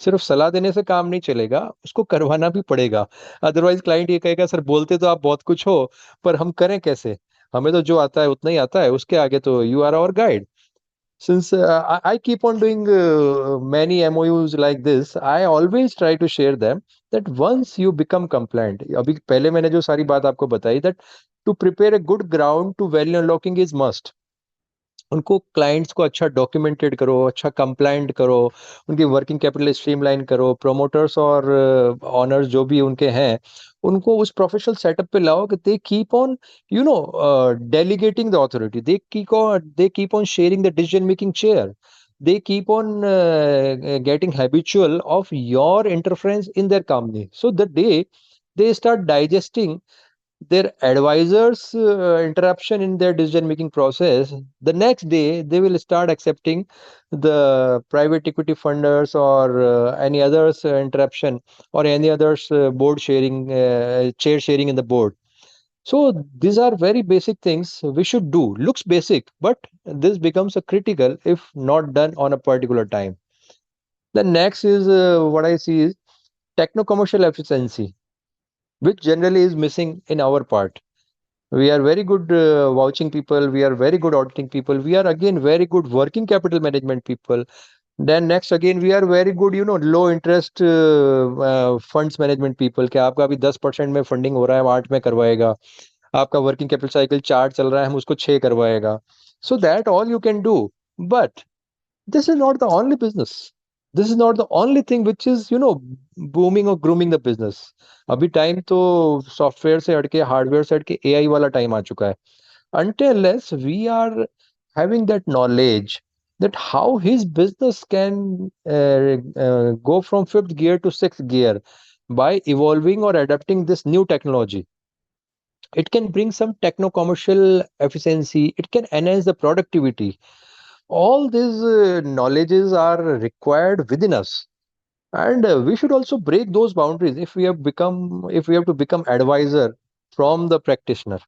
सिर्फ सलाह देने से काम नहीं चलेगा, उसको करवाना भी पड़ेगा। अदरवाइज क्लाइंट ये कहेगा सर बोलते तो आप बहुत कुछ हो, पर हम करें कैसे? हमें तो जो आता है उतना ही आता है, उसके आगे तो you are our guide. Since I keep on doing many MOUs like this, I always try to share them that once you become compliant, अभी पहले मैंने जो सारी बात आपको बताई, that to prepare a good ground to value unlocking is must. उनको clients को अच्छा डॉक्यूमेंटेड करो, अच्छा कंप्लाइंट करो, उनकी वर्किंग कैपिटल स्ट्रीमलाइन करो, प्रोमोटर्स और ऑनर्स जो भी उनके हैं, उनको उस प्रोफेशनल सेटअप पे लाओ कि they keep on delegating the authority, they keep on sharing the decision making chair, they keep on getting habitual of your interference in their company, so the day they start digesting their advisors interruption in their decision making process, the next day they will start accepting the private equity funders or any others interruption or any others board sharing, chair sharing in the board. So these are very basic things we should do. Looks basic, but this becomes a critical if not done on a particular time. The next is what I see is techno commercial efficiency, which generally is missing in our part. We are very good vouching people, we are very good auditing people, we are again very good working capital management people. Then next again we are very good low interest funds management people, कि आपका अभी 10% में funding हो रहा है, हम 8 में करवाएगा, आपका वर्किंग कैपिटल साइकिल 4 चल रहा है, हम उसको 6 करवाएगा. So that all you can do, but this is not the only business. This is not the only thing which is booming or grooming the business. अभी टाइम तो सॉफ्टवेयर से हटके हार्डवेयर से हटके एआई वाला टाइम आ चुका है. Until unless we are having that knowledge that how his business can go from fifth gear to sixth gear by evolving or adapting this new technology, it can bring some techno commercial efficiency, it can enhance the productivity. All these knowledges are required within us, and we should also break those boundaries if we have to become advisor from the practitioner,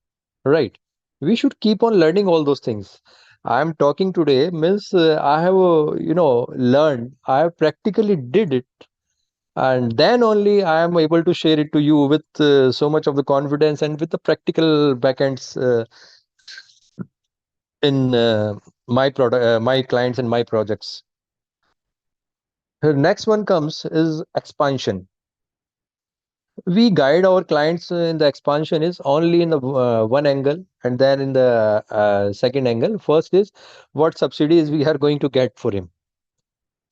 right? We should keep on learning all those things. I am talking today means I have learned, I have practically did it, and then only I am able to share it to you with so much of the confidence and with the practical backends in my product, my clients and my projects. The next one comes is expansion. We guide our clients in the expansion is only in the one angle, and then in the second angle. First is what subsidies we are going to get for him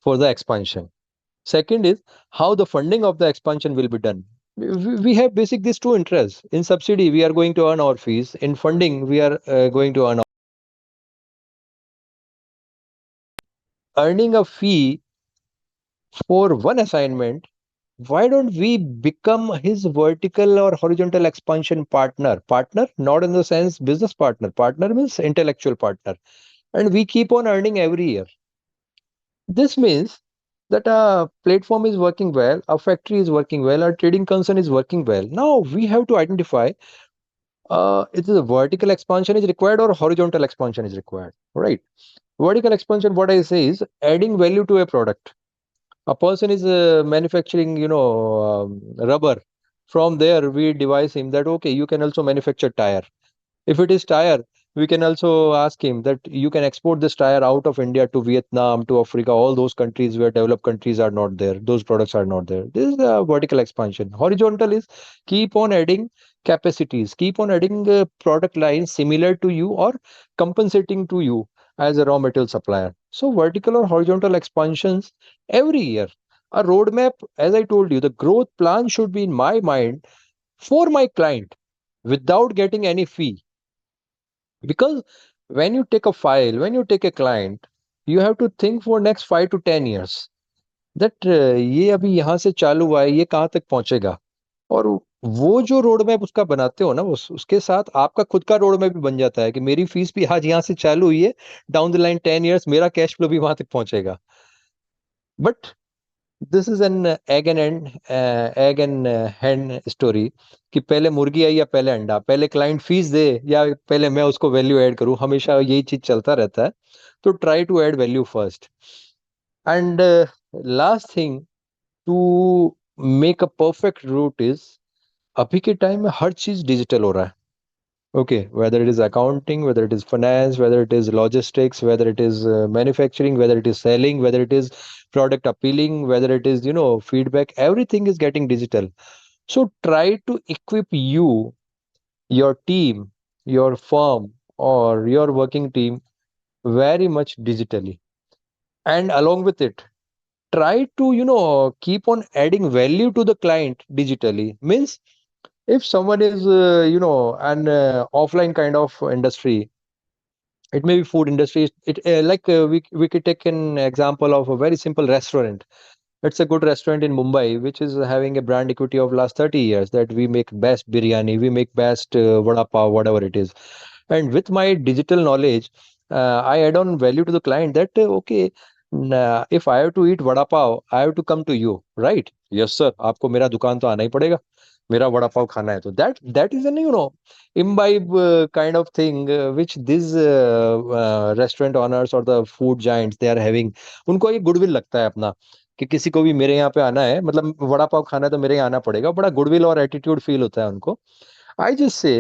for the expansion. Second is how the funding of the expansion will be done. We have basic these two interests. In subsidy, we are going to earn our fees. In funding, we are going to earn earning a fee for one assignment. Why don't we become his vertical or horizontal expansion partner? Partner, not in the sense business partner. Partner means intellectual partner. And we keep on earning every year. This means that a platform is working well, a factory is working well, our trading concern is working well. Now we have to identify is a vertical expansion is required or horizontal expansion is required, right? Vertical expansion, what I say is adding value to a product. A person is manufacturing rubber. From there we devise him that okay, you can also manufacture tire. If it is tire, we can also ask him that you can export this tire out of India to Vietnam, to Africa, all those countries where developed countries are not there, those products are not there. This is the vertical expansion. Horizontal is keep on adding capacities, keep on adding product lines similar to you or compensating to you as a raw material supplier. So vertical or horizontal expansions every year. A roadmap, as I told you, the growth plan should be in my mind for my client without getting any fee. Because when you take a file, when you take a client, you have to think for next 5 to 10 years that ये अभी यहाँ से चालू हुआ है, ये कहाँ तक पहुंचेगा. और वो जो रोड मैप उसका बनाते हो ना, उसके साथ आपका खुद का रोड मैप भी बन जाता है कि मेरी फीस भी आज यहाँ से चालू हुई है, डाउन द लाइन 10 years मेरा कैश फ्लो भी वहां तक पहुंचेगा. But this is an egg and Hahn story, कि पहले मुर्गी आई या पहले अंडा, पहले क्लाइंट फीस दे या पहले मैं उसको वैल्यू ऐड करूं, हमेशा यही चीज चलता रहता है. तो try to add value first. And last thing to make a perfect route is, अभी के टाइम में हर चीज डिजिटल हो रहा है. Okay, whether it is accounting, whether it is finance, whether it is logistics, whether it is manufacturing, whether it is selling, whether it is product appealing, whether it is, feedback, everything is getting digital. So try to equip you, your team, your firm, or your working team very much digitally. And along with it, try to, keep on adding value to the client digitally. Means if someone is, an offline kind of industry, it may be food industry. We could take an example of a very simple restaurant. It's a good restaurant in Mumbai which is having a brand equity of last 30 years, that we make best biryani, we make best vada pav, whatever it is. And with my digital knowledge, I add on value to the client that okay, if I have to eat vada pav, I have to come to you, right? Yes sir, आपको मेरा दुकान तो आना ही पड़ेगा, मेरा वड़ा पाव खाना है. तो that is an, imbibe kind of thing which these restaurant owners or the food giants they are having. उनको ये गुडविल लगता है अपना, कि किसी को भी मेरे यहाँ पे आना है, मतलब वड़ा पाव खाना है तो मेरे यहाँ आना पड़ेगा, बड़ा गुडविल और एटीट्यूड फील होता है उनको. आई जस्ट से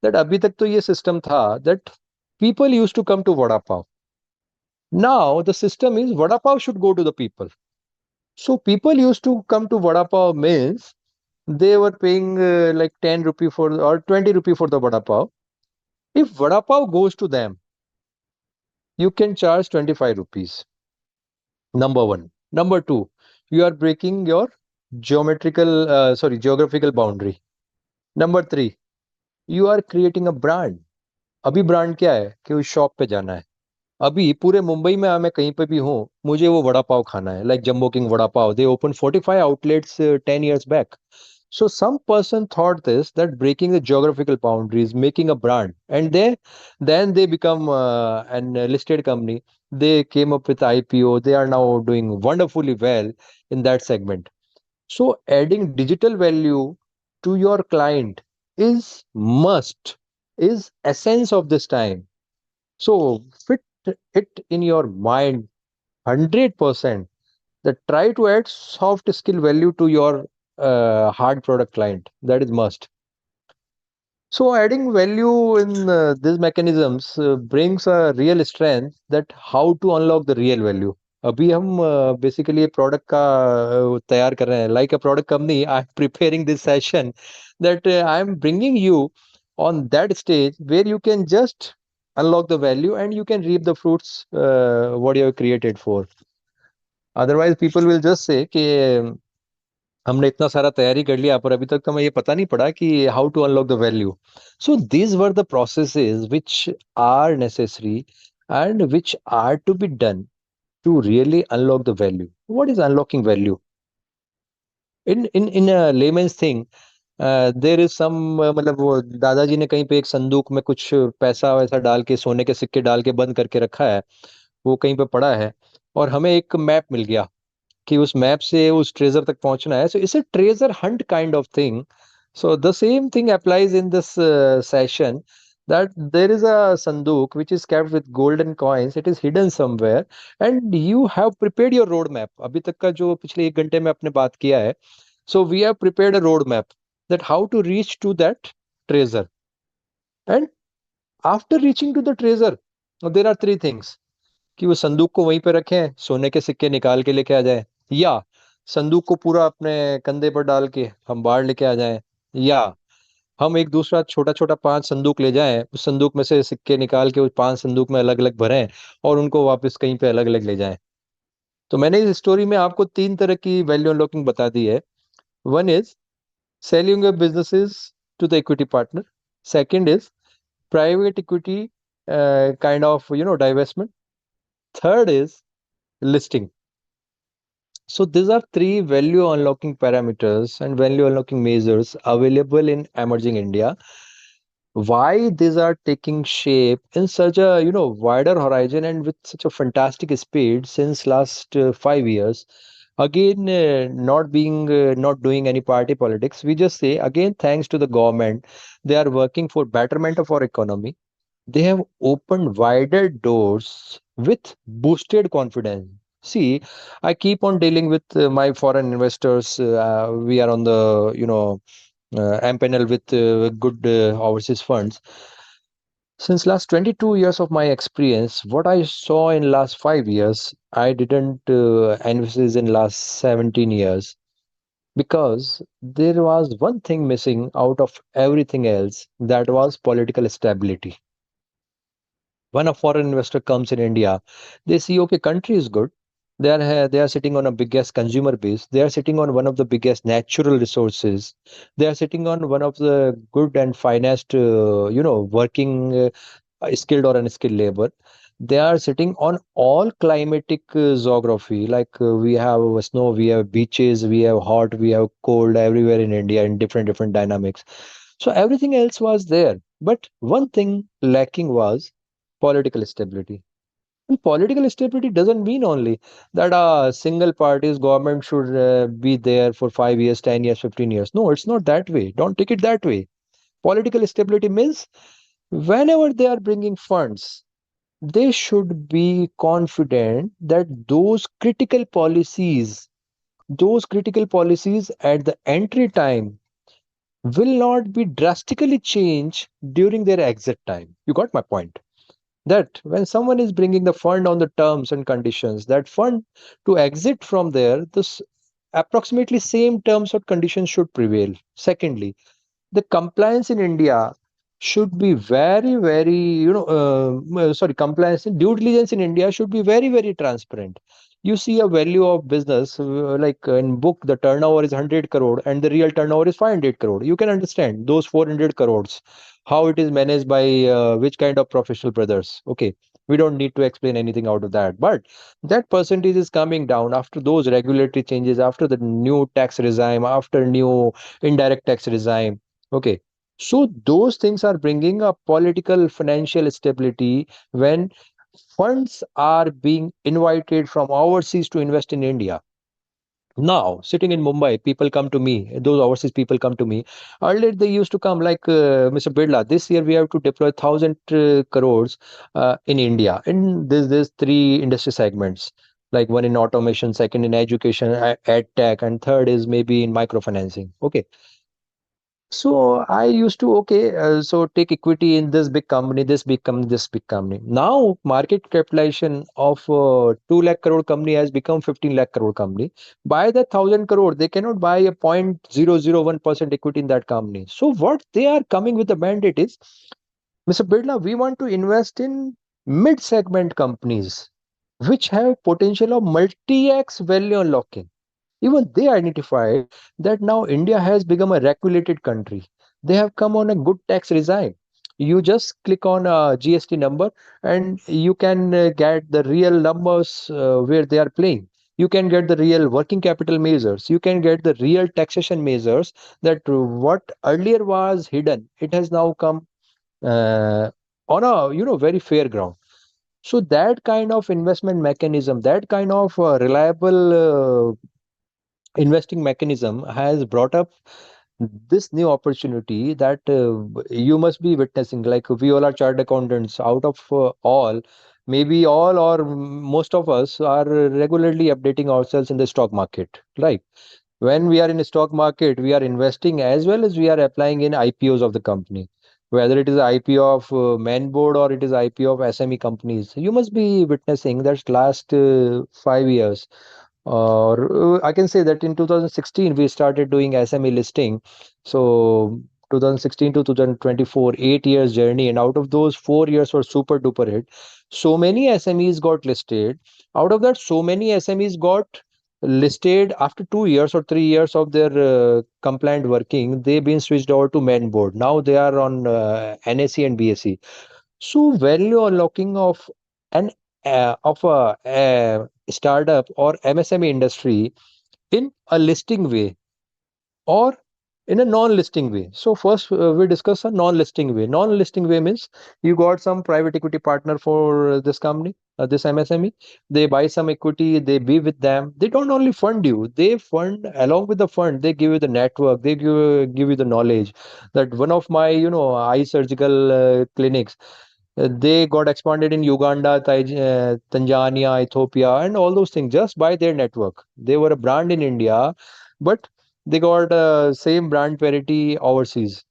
दैट अभी तक तो ये सिस्टम था that people use to come to vada pav. Now the system is vada pav should go to the people. So people used to come to vada pav means they were paying like 10 rupee for or 20 rupee for the vada pav. If vada pav goes to them, you can charge 25 rupees. Number one. Number two, you are breaking your geographical boundary. Number three, you are creating a brand. अभी brand क्या है कि उस shop पे जाना है. अभी पूरे मुंबई में मैं कहीं पे भी हूँ, मुझे वो वड़ा पाव खाना है. Like Jumbo King vada pav, they open 45 outlets 10 years back. So some person thought this, that breaking the geographical boundaries, making a brand, and then they become an listed company. They came up with IPO. They are now doing wonderfully well in that segment. So adding digital value to your client is must, is essence of this time. So fit it in your mind 100%, that try to add soft skill value to your hard product client. That is must. So adding value in these mechanisms brings a real strength, that how to unlock the real value. अभी हम basically product का तैयार कर रहे हैं. Like a product company, I am preparing this session, that I am bringing you on that stage where you can just unlock the value and you can reap the fruits what you have created for. Otherwise people will just say कि हमने इतना सारा तैयारी कर लिया पर अभी तक तो हमें ये पता नहीं पड़ा कि how to unlock the value. So these were the processes which are necessary and which are to be done to really unlock the value. What is unlocking value in a layman's thing? There is some, मतलब वो दादाजी ने कहीं पे एक संदूक में कुछ पैसा वैसा डाल के, सोने के सिक्के डाल के बंद करके रखा है, वो कहीं पे पड़ा है, और हमें एक मैप मिल गया कि उस मैप से उस ट्रेजर तक पहुंचना है. So it's a treasure Hunt kind of thing. So the same thing applies in this session, that there is a sanduk which is kept with golden coins. It is hidden somewhere and you have prepared your road map. अभी तक का जो पिछले 1 घंटे में आपने बात किया है, so we have prepared a road map that how to reach to that treasure. And after reaching to the treasure, there are three things. कि वो संदूक को वहीं पे रखें, सोने के सिक्के निकाल के लेके आ जाए, या संदूक को पूरा अपने कंधे पर डाल के हम बाहर लेके आ जाएं, या हम एक दूसरा छोटा छोटा 5 संदूक ले जाएं, उस संदूक में से सिक्के निकाल के उस 5 संदूक में अलग अलग भरें और उनको वापस कहीं पे अलग अलग ले जाएं. तो मैंने इस स्टोरी में आपको 3 तरह की वैल्यू अनलॉकिंग बता दी है. One is selling your businesses to the equity partner. Second is private equity kind of divestment. Third is listing. So these are three value unlocking parameters and value unlocking measures available in emerging India. Why these are taking shape in such a wider horizon and with such a fantastic speed since last 5 years. Again, not doing any party politics. We just say again, thanks to the government, they are working for betterment of our economy. They have opened wider doors with boosted confidence. See, I keep on dealing with my foreign investors. We are on the panel with good overseas funds. Since last 22 years of my experience, what I saw in last 5 years, I didn't envisage in last 17 years, because there was one thing missing out of everything else, that was political stability. When a foreign investor comes in India, they see, okay, country is good. They are sitting on a biggest consumer base. They are sitting on one of the biggest natural resources. They are sitting on one of the good and finest, working skilled or unskilled labor. They are sitting on all climatic geography. Like we have snow, we have beaches, we have hot, we have cold everywhere in India in different dynamics. So everything else was there. But one thing lacking was political stability. And political stability doesn't mean only that a single party's government should be there for 5 years, 10 years, 15 years. No, it's not that way. Don't take it that way. Political stability means whenever they are bringing funds, they should be confident that those critical policies at the entry time will not be drastically changed during their exit time. You got my point? That when someone is bringing the fund on the terms and conditions, that fund to exit from there, this approximately same terms or conditions should prevail. Secondly, the compliance in India should be very, very, compliance and due diligence in India should be very, very transparent. You see a value of business, like in book, the turnover is 100 crore and the real turnover is 500 crore. You can understand those 400 crores, how it is managed by which kind of professional brothers. Okay. We don't need to explain anything out of that. But that percentage is coming down after those regulatory changes, after the new tax regime, after new indirect tax regime. Okay. So those things are bringing a political financial stability when funds are being invited from overseas to invest in India. Now, sitting in Mumbai, people come to me, those overseas people come to me. Earlier, they used to come like Mr. Birla. This year, we have to deploy 1,000 crores in India. In this three industry segments, like one in automation, second in education, ed tech, and third is maybe in microfinancing. Okay. So I used to, okay, so take equity in this big company, this big company, this big company. Now market capitalization of 2 lakh crore company has become 15 lakh crore company. By the 1,000 crore, they cannot buy a 0.001% equity in that company. So what they are coming with the mandate is, Mr. Birla, we want to invest in mid-segment companies which have potential of multi-x value unlocking. Even they identified that now India has become a regulated country. They have come on a good tax regime. You just click on a GST number and you can get the real numbers where they are playing. You can get the real working capital measures. You can get the real taxation measures, that what earlier was hidden, it has now come on a very fair ground. So that kind of investment mechanism, that kind of reliable investing mechanism has brought up this new opportunity that you must be witnessing. Like we all are chartered accountants. Out of all, maybe all or most of us are regularly updating ourselves in the stock market, right? When we are in the stock market, we are investing as well as we are applying in IPOs of the company, whether it is IPO of main board or it is IPO of SME companies. You must be witnessing that last 5 years, or I can say that in 2016 we started doing SME listing. So 2016 to 2024, 8 years journey, and out of those 4 years were super duper hit. So many SMEs got listed. Out of that, so many SMEs got listed after 2 years or 3 years of their compliant working. They've been switched over to main board. Now they are on NSE and BSE. So value unlocking of an of a startup or MSME industry in a listing way or in a non-listing way. So first we discuss a non-listing way. Non-listing way means you got some private equity partner for this company, this MSME. They buy some equity, they be with them. They don't only fund you, they fund along with the fund. They give you the network, they give you the knowledge. That one of my eye surgical clinics. They got expanded in Uganda, Tanzania, Ethiopia, and all those things just by their network. They were a brand in India, but they got same brand parity overseas.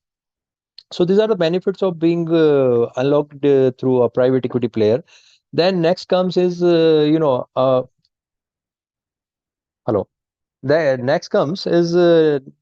So these are the benefits of being unlocked through a private equity player. Then next comes is hello. The next comes is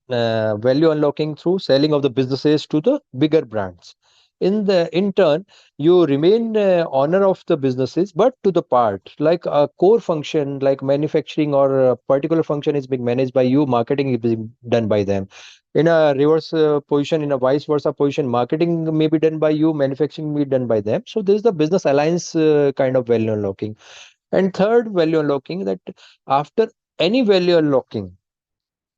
value unlocking through selling of the businesses to the bigger brands. In turn, you remain owner of the businesses, but to the part like a core function like manufacturing or a particular function is being managed by you, marketing is being done by them. In a reverse position, in a vice versa position, marketing may be done by you, manufacturing may be done by them. So this is the business alliance kind of value unlocking. And third value unlocking, that after any value unlocking,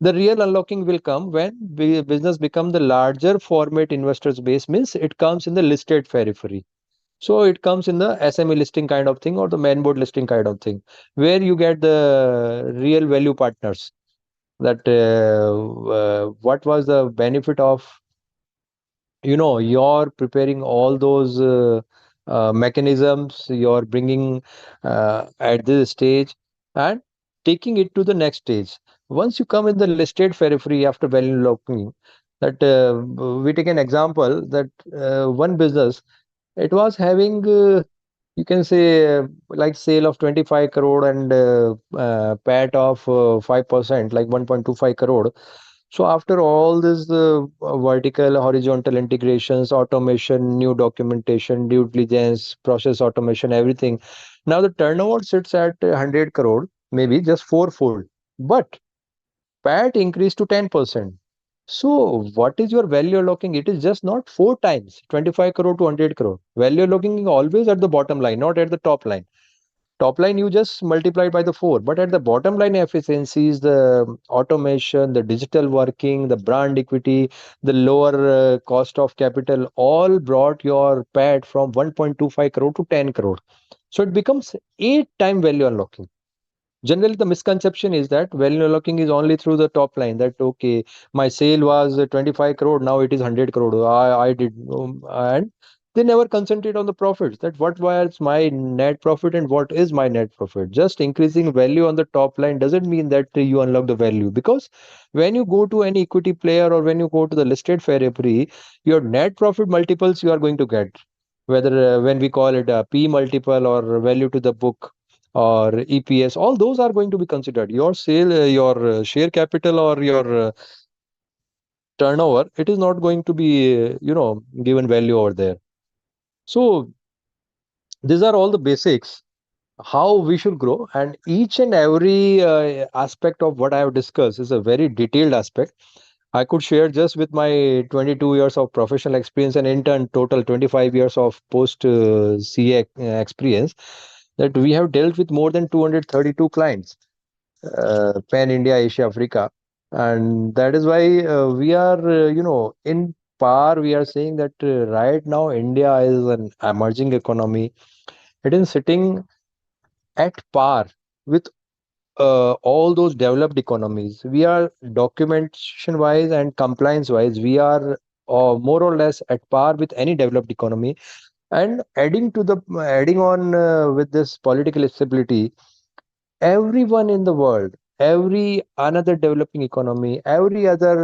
the real unlocking will come when business become the larger format investors base, means it comes in the listed periphery. So it comes in the SME listing kind of thing or the main board listing kind of thing, where you get the real value partners. That what was the benefit of you're preparing all those mechanisms you're bringing at this stage and taking it to the next stage. Once you come in the listed periphery after value unlocking, that we take an example that one business, it was having you can say like sale of 25 crore and PAT of 5%, like 1.25 crore. So after all this vertical, horizontal integrations, automation, new documentation, due diligence, process automation, everything. Now the turnover sits at 100 crore, maybe just fourfold, but PAT increased to 10%. So what is your value unlocking? It is just not four times, 25 crore to 100 crore. Value unlocking is always at the bottom line, not at the top line. Top line you just multiply by the four, but at the bottom line efficiencies, the automation, the digital working, the brand equity, the lower cost of capital, all brought your PAT from 1.25 crore to 10 crore. So it becomes 8 time value unlocking. Generally the misconception is that value unlocking is only through the top line, that okay, my sale was 25 crore, now it is 100 crore, I did and they never concentrate on the profits, that what was my net profit and what is my net profit. Just increasing value on the top line doesn't mean that you unlock the value, because when you go to any equity player or when you go to the listed periphery, your net profit multiples you are going to get, whether when we call it a P multiple or value to the book or EPS, all those are going to be considered. Your sale, your share capital or your turnover, it is not going to be, given value over there. So these are all the basics how we should grow, and each and every aspect of what I have discussed is a very detailed aspect. I could share just with my 22 years of professional experience and in turn total 25 years of post CA experience, that we have dealt with more than 232 clients, pan India, Asia, Africa. And that is why we are, in par, we are saying that right now India is an emerging economy. It is sitting at par with all those developed economies. We are documentation wise and compliance wise, we are more or less at par with any developed economy. And adding on with this political stability, everyone in the world, every another developing economy, every other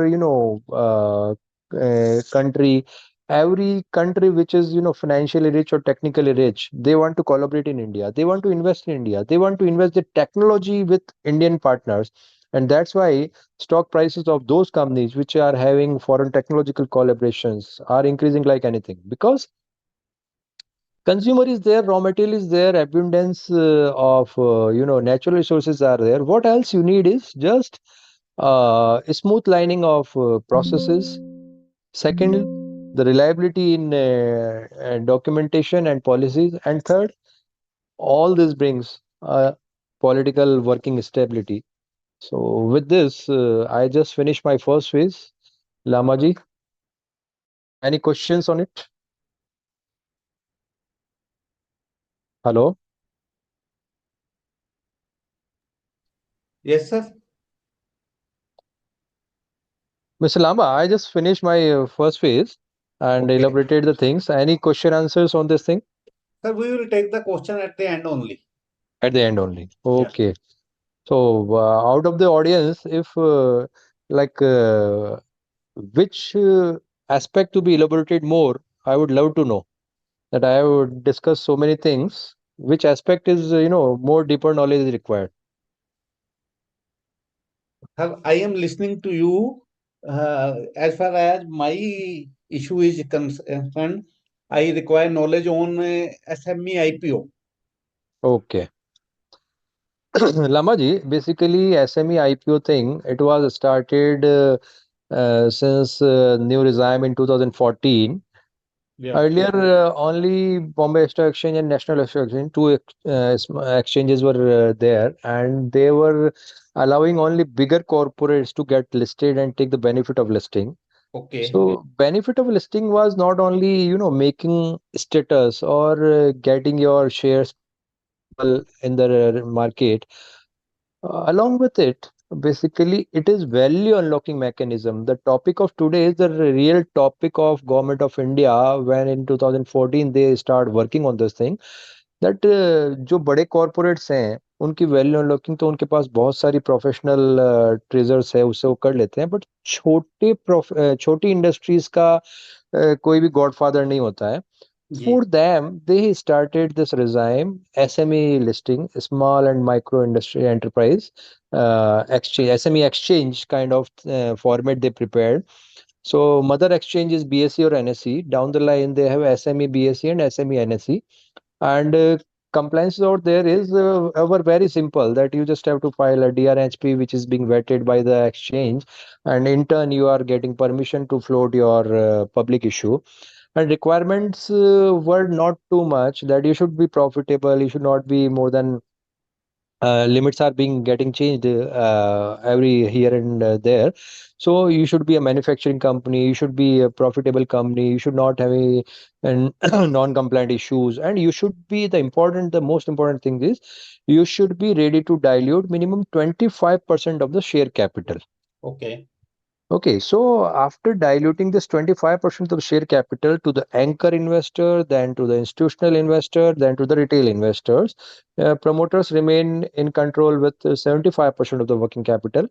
country, every country which is financially rich or technically rich, they want to collaborate in India, they want to invest in India, they want to invest the technology with Indian partners. And that's why stock prices of those companies which are having foreign technological collaborations are increasing like anything, because consumer is there, raw material is there, abundance of natural resources are there. What else you need is just a smooth lining of processes. Second, the reliability in documentation and policies. And third, all this brings political working stability. So with this, I just finished my first phase. Lamaji, any questions on it? Hello, Yes, sir. Mr. Lamba, I just finished my first phase and Okay. elaborated the things. Any question answers on this thing? Sir, we will take the question at the end only. At the end only. Yeah. Okay. So out of the audience, if like which aspect to be elaborated more, I would love to know that I would discuss so many things. Which aspect is, more deeper knowledge is required? Sir, I am listening to you. As far as my issue is concerned, I require knowledge on SME IPO. Okay. Lamaji, basically SME IPO thing, it was started since new regime in 2014. Yeah. Earlier, only Bombay Stock Exchange and National Stock Exchange, two exchanges were there, and they were allowing only bigger corporates to get listed and take the benefit of listing. Okay. So, benefit of listing was not only, making status or getting your shares profitable in the market. Along with it, basically, it is value unlocking mechanism. The topic of today is the real topic of Government of India when in 2014 they start working on this thing. That जो बड़े corporates हैं उनकी value unlocking तो उनके पास बहुत सारी professional treasures है उससे वो कर लेते हैं बट छोटी इंडस्ट्रीज का कोई भी गॉडफादर नहीं होता है. जी. For them, they started this regime, SME listing, small and micro industry enterprise exchange, SME exchange kind of format they prepared. So mother exchange is BSE or NSE. Down the line, they have SME BSE and SME NSE. And compliance out there is were very simple that you just have to file a DRHP which is being vetted by the exchange, and in turn you are getting permission to float your public issue. And requirements were not too much that you should be profitable, you should not be more than limits are being getting changed every here and there. So you should be a manufacturing company, you should be a profitable company, you should not have any and non-compliant issues, and you should be the most important thing is you should be ready to dilute minimum 25% of the share capital. Okay. Okay, so after diluting this 25% of share capital to the anchor investor, then to the institutional investor, then to the retail investors, promoters remain in control with 75% of the working capital.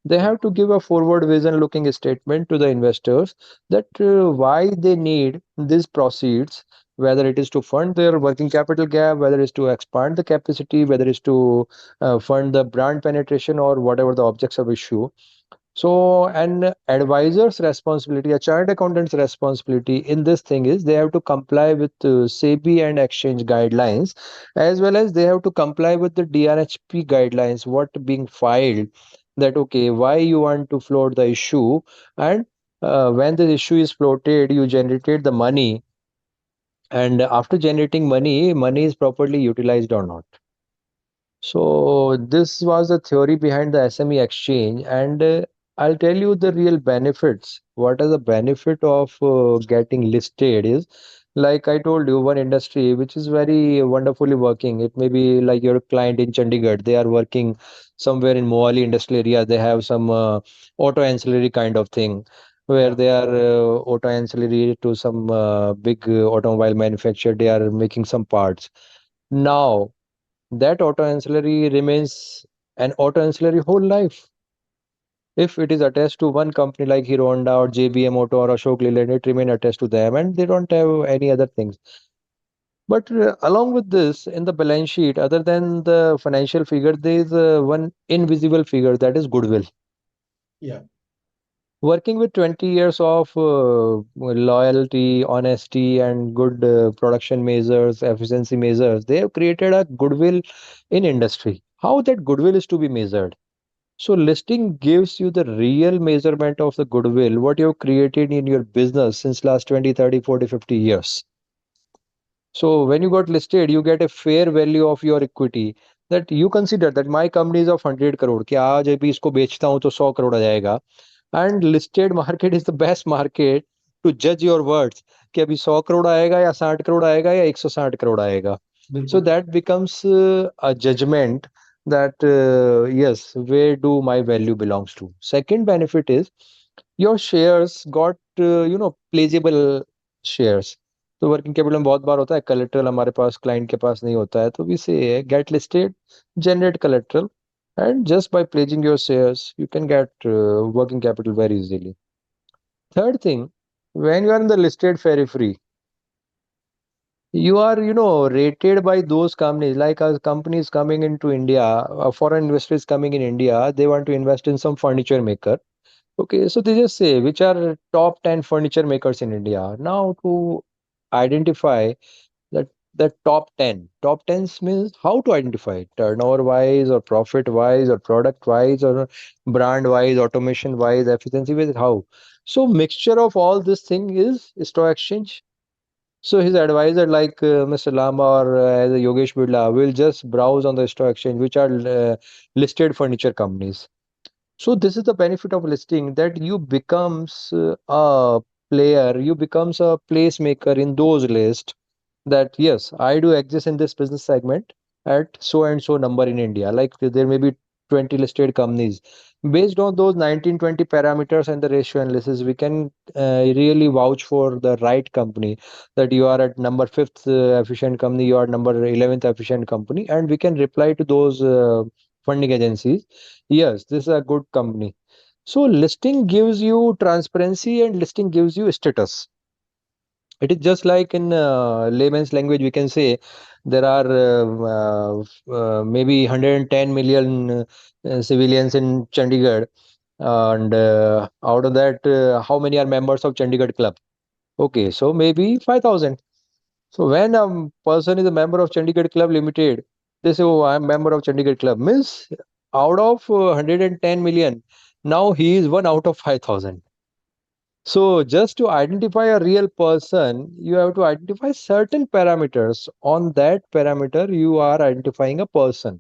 They have to give a forward vision looking statement to the investors that why they need these proceeds, whether it is to fund their working capital gap, whether it is to expand the capacity, whether it is to fund the brand penetration or whatever the objects of issue. So, an advisor's responsibility, a chartered accountant's responsibility in this thing is they have to comply with SEBI and exchange guidelines, as well as they have to comply with the DRHP guidelines, what being filed, that okay, why you want to float the issue, and when the issue is floated, you generated the money, and after generating money, money is properly utilized or not. So this was the theory behind the SME exchange, and I'll tell you the real benefits. What is the benefit of getting listed is, like I told you, one industry which is very wonderfully working. It may be like your client in Chandigarh. They are working somewhere in Mohali industrial area. They have some auto ancillary kind of thing, where Yeah. they are auto ancillary to some big automobile manufacturer. They are making some parts. Now that auto ancillary remains an auto ancillary whole life. If it is attached to one company like Hero Honda or JBM Auto or Ashok Leyland, it remain attached to them and they don't have any other things. But along with this, in the balance sheet, other than the financial figure, there is one invisible figure that is goodwill. Yeah. Working with 20 years of loyalty, honesty, and good production measures, efficiency measures, they have created a goodwill in industry. How that goodwill is to be measured? So listing gives you the real measurement of the goodwill, what you have created in your business since last 20, 30, 40, 50 years. So when you got listed, you get a fair value of your equity. that you consider that my company is of 100 crore कि आज अभी इसको बेचता हूँ तो 100 crore आ जाएगा, and listed market is the best market to judge your words कि अभी 100 crore आएगा या 60 crore आएगा या 160 crore आएगा. So that becomes a judgment that yes, where do my value belongs to. Second benefit is your shares got pledgeable shares. तो working capital में बहुत बार होता है कलेक्ट्रल हमारे पास क्लाइंट के पास नहीं होता है, तो वी से get listed, generate collateral, and just by pledging your shares you can get working capital very easily. Third thing, when you are in the listed ferry free, you are rated by those companies, like as companies coming into India, foreign investors coming in India, they want to invest in some furniture maker. Okay, so they just say which are top 10 furniture makers in India. Now to identify that the top 10s means how to identify turnover wise or profit wise or product wise or brand wise, automation wise, efficiency wise, how. So mixture of all this thing is stock exchange. So his advisor, like Mr. Lamba or as a Yogesh Birla, will just browse on the stock exchange, which are listed furniture companies. So this is the benefit of listing, that you becomes a player, you becomes a placemaker in those lists, that yes, I do exist in this business segment at so and so number in India. Like there may be 20 listed companies. Based on those 19-20 parameters and the ratio analysis, we can really vouch for the right company, that you are at number 5th efficient company, you are number 11th efficient company, and we can reply to those funding agencies, yes, this is a good company. So listing gives you transparency and listing gives you status. It is just like in layman's language, we can say there are maybe 110 million civilians in Chandigarh, and out of that, how many are members of Chandigarh Club? Okay, so maybe 5,000. So when a person is a member of Chandigarh Club Limited, they say, "Oh, I'm member of Chandigarh Club." Means out of 110 million, now he is one out of 5,000. So just to identify a real person, you have to identify certain parameters. On that parameter, you are identifying a person.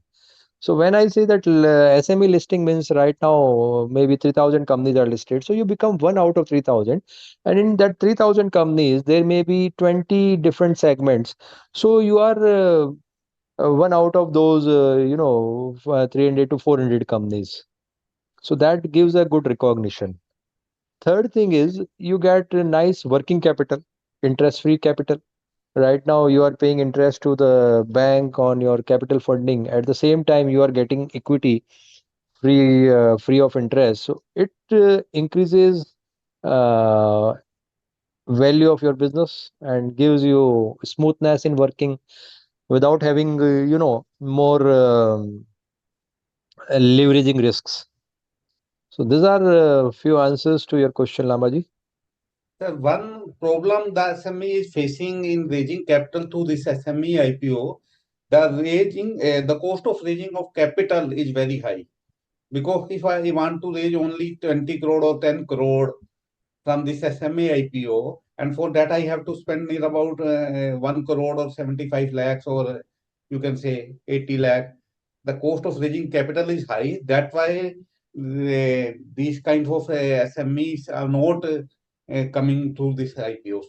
So when I say that SME listing means right now maybe 3,000 companies are listed, so you become one out of 3,000, and in that 3,000 companies there may be 20 different segments. So you are one out of those 300 to 400 companies. So that gives a good recognition. Third thing is you get a nice working capital, interest-free capital. Right now, you are paying interest to the bank on your capital funding. At the same time, you are getting equity free of interest. So it increases uh, value of your business and gives you smoothness in working without having more leveraging risks. So these are a few answers to your question, Lamaji. Sir, one problem the SME is facing in raising capital through this SME IPO, the cost of raising of capital is very high. Because if I want to raise only 20 crore or 10 crore from this SME IPO, and for that I have to spend near about 1 crore or 75 lakhs, or you can say 80 lakh. The cost of raising capital is high. That's why these kinds of SMEs are not coming through these IPOs.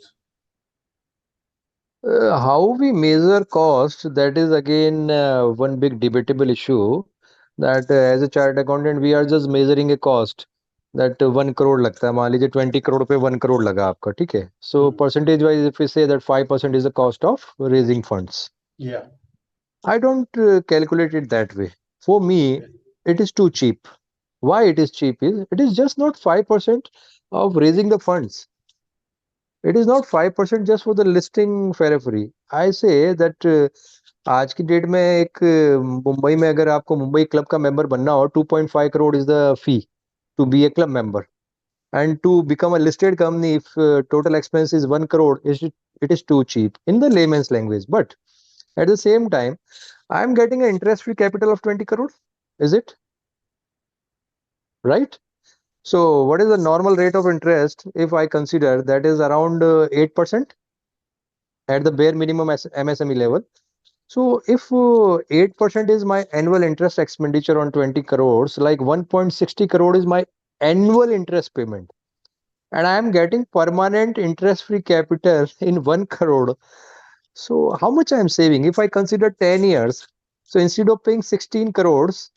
How we measure cost, that is again one big debatable issue. That as a chartered accountant, we are just measuring a cost. That 1 crore लगता है, मान लीजिए 20 crore पे 1 crore लगा आपका, ठीक है. So percentage wise, if we say that 5% is the cost of raising funds, Yeah. I don't calculate it that way. For me, it is too cheap. Why it is cheap is it is just not 5% of raising the funds. It is not 5% just for the listing fare free. I say that आज की date में एक मुंबई में अगर आपको Mumbai club का member बनना हो, 2.5 crore is the fee to be a club member, and to become a listed company, if total expense is 1 crore, it is too cheap in the layman's language. But at the same time, I am getting an interest free capital of 20 crore. Is it right? So what is the normal rate of interest if I consider that is around 8% at the bare minimum MSME level? So if 8% is my annual interest expenditure on 20 crores, like 1.60 crore is my annual interest payment. And I am getting permanent interest-free capital in 1 crore. So how much I am saving? If I consider 10 years, so instead of paying 16 crores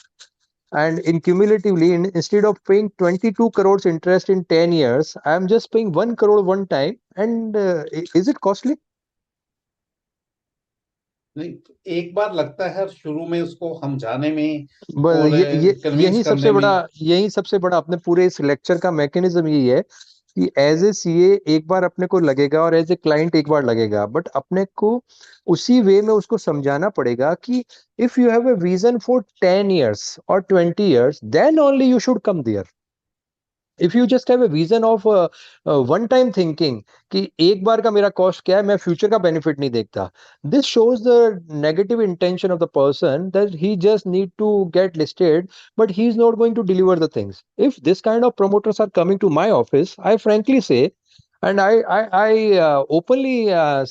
and in cumulatively, instead of paying 22 crores interest in 10 years, I am just paying 1 crore one time. And is it costly? नहीं, एक बार लगता है शुरू में उसको समझाने में बस और कन्विंस करने में। यही सबसे बड़ा अपने पूरे इस लेक्चर का मैकेनिज्म यही है कि एज ए सीए एक बार अपने को लगेगा और एज ए क्लाइंट एक बार लगेगा, बट अपने को उसी वे में उसको समझाना पड़ेगा कि if you have a vision for 10 years और 20 years, then only you should come there. If you just have a vision of one time thinking कि एक बार का मेरा कॉस्ट क्या है, मैं फ्यूचर का बेनिफिट नहीं देखता, this shows the negative intention of the person that he just need to get listed, but he is not going to deliver the things. If this kind of promoters are coming to my office, I frankly say, and I openly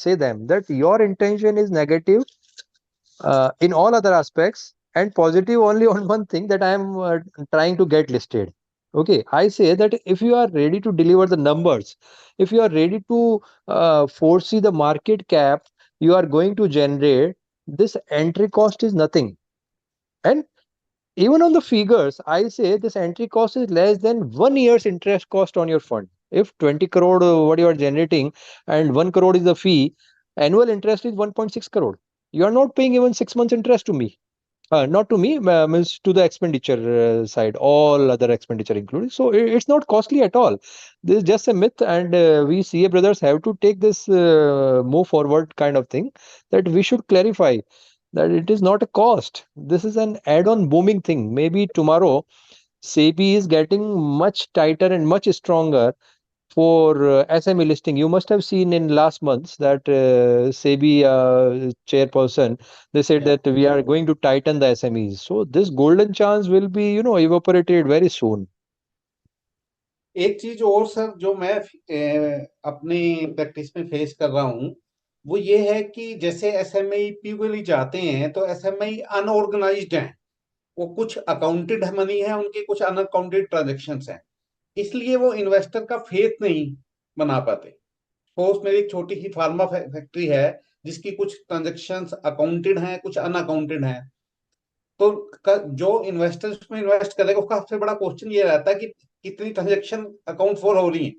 say them that your intention is negative in all other aspects and positive only on one thing, that I am trying to get listed. Okay, I say that if you are ready to deliver the numbers, if you are ready to foresee the market cap you are going to generate, this entry cost is nothing. And even on the figures, I say this entry cost is less than 1 year's interest cost on your fund. If 20 crore what you are generating and 1 crore is the fee, annual interest is 1.6 crore. You are not paying even 6 months interest to me. Not to me, means to the expenditure side, all other expenditure included. So it's not costly at all. This is just a myth, and we CA brothers have to take this move forward kind of thing, that we should clarify that it is not a cost. This is an add-on booming thing. Maybe tomorrow SEBI is getting much tighter and much stronger for SME listing. You must have seen in last months that SEBI chairperson, they said Yeah. that we are going to tighten the SMEs. So this golden chance will be, evaporated very soon. एक चीज और sir जो मैं अपनी practice में face कर रहा हूँ वो ये है कि जैसे एसएमई पीपल जाते हैं तो एसएमई अनऑर्गेनाइज्ड हैं, वो कुछ अकाउंटेड मनी है उनके, कुछ अनअकाउंटेड ट्रांजेक्शन्स हैं, इसलिए वो इन्वेस्टर का फेथ नहीं बना पाते। सपोज मेरी एक छोटी सी फार्मा फैक्ट्री है जिसकी कुछ ट्रांजेक्शन्स अकाउंटेड हैं, कुछ अनअकाउंटेड हैं, तो जो इन्वेस्टर उसमें इन्वेस्ट करेगा उसका सबसे बड़ा क्वेश्चन ये रहता है कि कितनी ट्रांजेक्शन अकाउंट फॉर हो रही है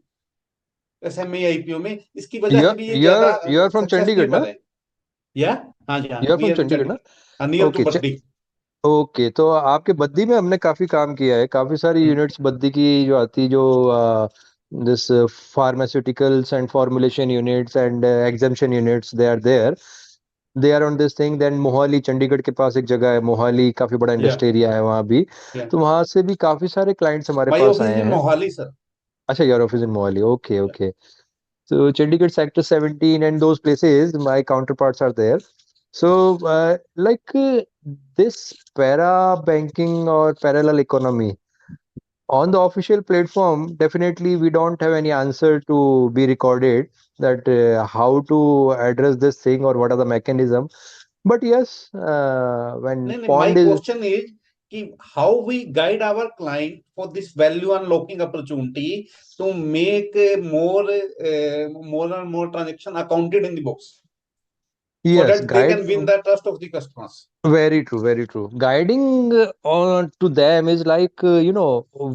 एसएमई आईपीओ में। इसकी वजह से भी ये ज्यादा You're from सक्सेस नहीं Chandigarh, पा na? रहे। या हाँ जी, हाँ, You're from near to Chandigarh, na? Chandigarh, near to Okay. Baddi. Okay, तो आपके बद्दी में हमने काफी काम किया है, काफी सारी यूनिट्स बद्दी की जो आती, जो this pharmaceuticals and formulation units and examination units, they are on this thing. Then Mohali, Chandigarh के पास एक जगह है मोहाली, काफी बड़ा या इंडस्ट्री एरिया है वहाँ भी। या तो वहां से भी काफी सारे क्लाइंट्स हमारे माय पास ऑफिस आए इन हैं। मोहाली सर। अच्छा, your office in Mohali, okay okay. So Chandigarh Sector 17 and those places, my counterparts are there. So, this para banking or parallel economy on the official platform, definitely we don't have any answer to be recorded that how to address this thing or what are the mechanism. But yes, when नहीं नहीं, my pond is question is कि how we guide our client for this value unlocking opportunity to make more more and more transaction accounted in the books so yes, that they guide. can win the trust of the customers. Very true, very true. Guiding on to them is like,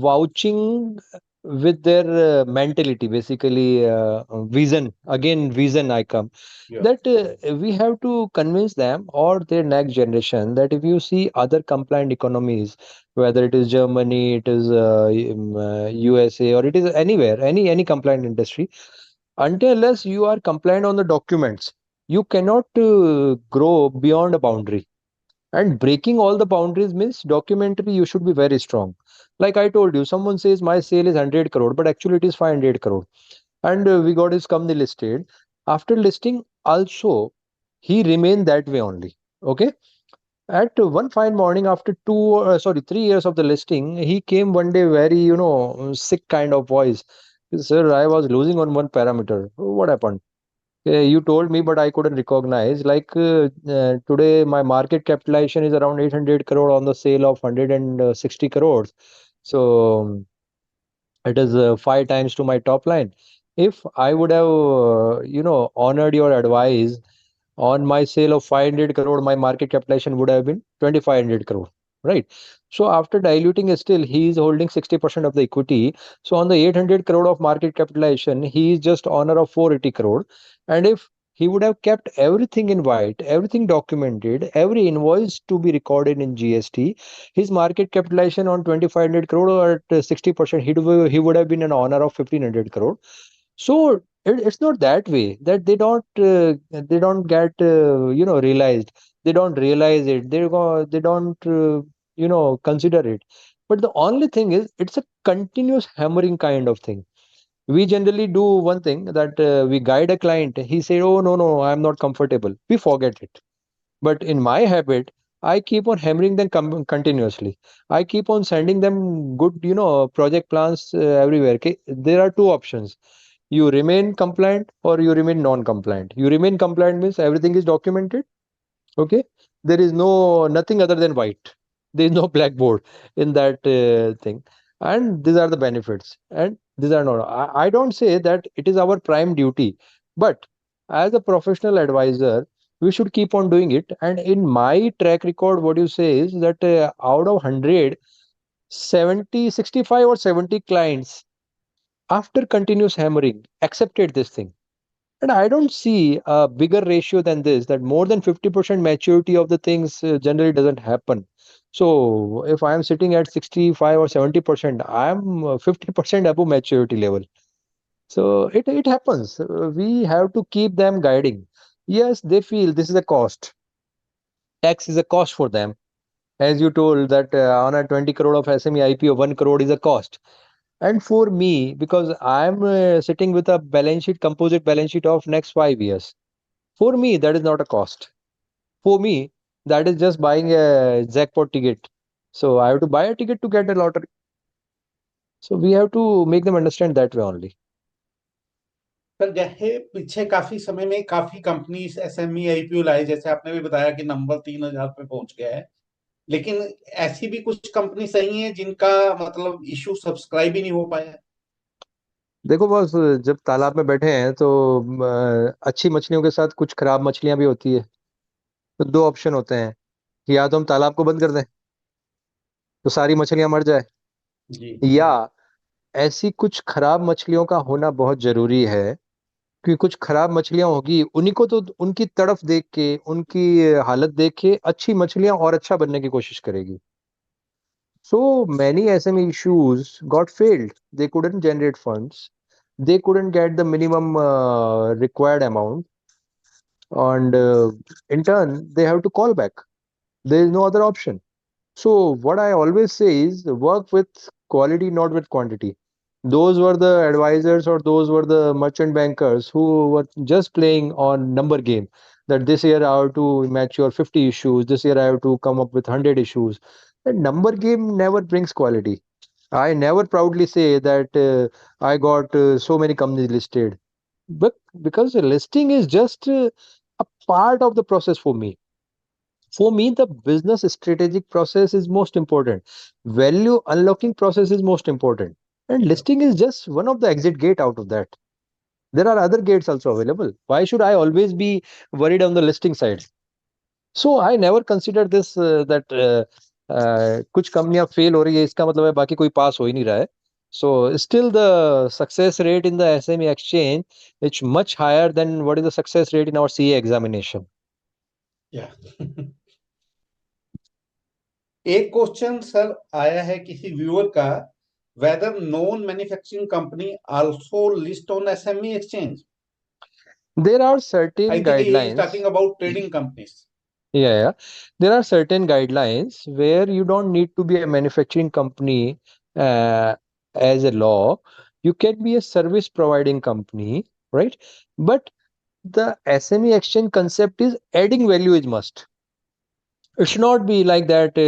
vouching with their mentality, basically, vision. Again, vision I come. Yeah. That we have to convince them or their next generation that if you see other compliant economies, whether it is Germany, it is USA, or it is anywhere, any compliant industry, until unless you are compliant on the documents, you cannot grow beyond a boundary. And breaking all the boundaries means documentary, you should be very strong. Like I told you, someone says my sale is 100 crore, but actually it is 500 crore. And we got his company listed. After listing, also, he remained that way only. Okay. At one fine morning, after 3 years of the listing, he came one day very, sick kind of voice. Sir, I was losing on one parameter. What happened? You told me, but I couldn't recognize. Like today, my market capitalization is around 800 crore on the sale of 160 crores. So it is 5 times to my top line. If I would have, honored your advice on my sale of 500 crore, my market capitalization would have been 2500 crore, right? So after diluting, still he is holding 60% of the equity. So on the 800 crore of market capitalization, he is just owner of 480 crore. And if he would have kept everything in white, everything documented, every invoice to be recorded in GST, his market capitalization on 2500 crore or at 60%, he would have been an owner of 1500 crore. So it's not that way that they don't get realized. They don't realize it. They don't consider it. But the only thing is, it's a continuous hammering kind of thing. We generally do one thing, that we guide a client. He say, "Oh, no, no, I'm not comfortable." We forget it. But in my habit, I keep on hammering them continuously. I keep on sending them good, project plans everywhere. Okay? There are two options: you remain compliant or you remain non-compliant. You remain compliant means everything is documented. Okay, there is nothing other than white. There is no blackboard in that thing, and these are the benefits. And these are not. I don't say that it is our prime duty, but as a professional advisor, we should keep on doing it. And in my track record, what you say is that out of 100, 70, 65 or 70 clients, after continuous hammering, accepted this thing. And I don't see a bigger ratio than this, that more than 50% maturity of the things generally doesn't happen. So if I am sitting at 65 or 70%, I am 50% above maturity level. So it happens. We have to keep them guiding. Yes, they feel this is a cost. Tax is a cost for them. As you told that on a 20 crore of SME IPO, 1 crore is a cost. And for me, because I'm sitting with a balance sheet, composite balance sheet of next 5 years, for me, that is not a cost. For me, that is just buying a jackpot ticket. So I have to buy a ticket to get a lottery. So we have to make them understand that way only. Sir जैसे पीछे काफी समय में काफी companies SME IPO लाए, जैसे आपने भी बताया कि नंबर 3000 पे पहुंच गया है, लेकिन ऐसी भी कुछ कंपनी सही है जिनका मतलब इशू सब्सक्राइब ही नहीं हो पाया। देखो बॉस, जब तालाब में बैठे हैं तो अच्छी मछलियों के साथ कुछ खराब मछलियां भी होती है। तो दो ऑप्शन होते हैं कि या तो हम तालाब को बंद कर दें तो सारी मछलियां मर जाए, जी या ऐसी कुछ खराब मछलियों का होना बहुत जरूरी है। कि कुछ खराब मछलियां होगी, उन्हीं को तो उनकी तड़फ देख के, उनकी हालत देख के अच्छी मछलियां और अच्छा बनने की कोशिश करेगी। So many SME issues got failed. They couldn't generate funds. They couldn't get the minimum required amount, and in turn, they have to call back. There is no other option. So what I always say is work with quality, not with quantity. Those were the advisors or those were the merchant bankers who were just playing on number game. That this year I have to mature 50 issues, this year I have to come up with 100 issues. The number game never brings quality. I never proudly say that I got so many companies listed. But because the listing is just a part of the process for me. For me, the business strategic process is most important. Value unlocking process is most important. And listing is just one of the exit gate out of that. There are other gates also available. Why should I always be worried on the listing side? So I never consider this that कुछ कंपनियां fail हो रही है इसका मतलब है बाकी कोई पास हो ही नहीं रहा है. So still the success rate in the SME exchange is much higher than what is the success rate in our CA examination. या एक क्वेश्चन सर आया है किसी व्यूअर का, whether known manufacturing company also list on SME exchange. There are certain I think he is guidelines. talking about trading companies. Yeah. There are certain guidelines where you don't need to be a manufacturing company as a law. You can be a service providing company, right? But the SME exchange concept is adding value is must. It should not be like that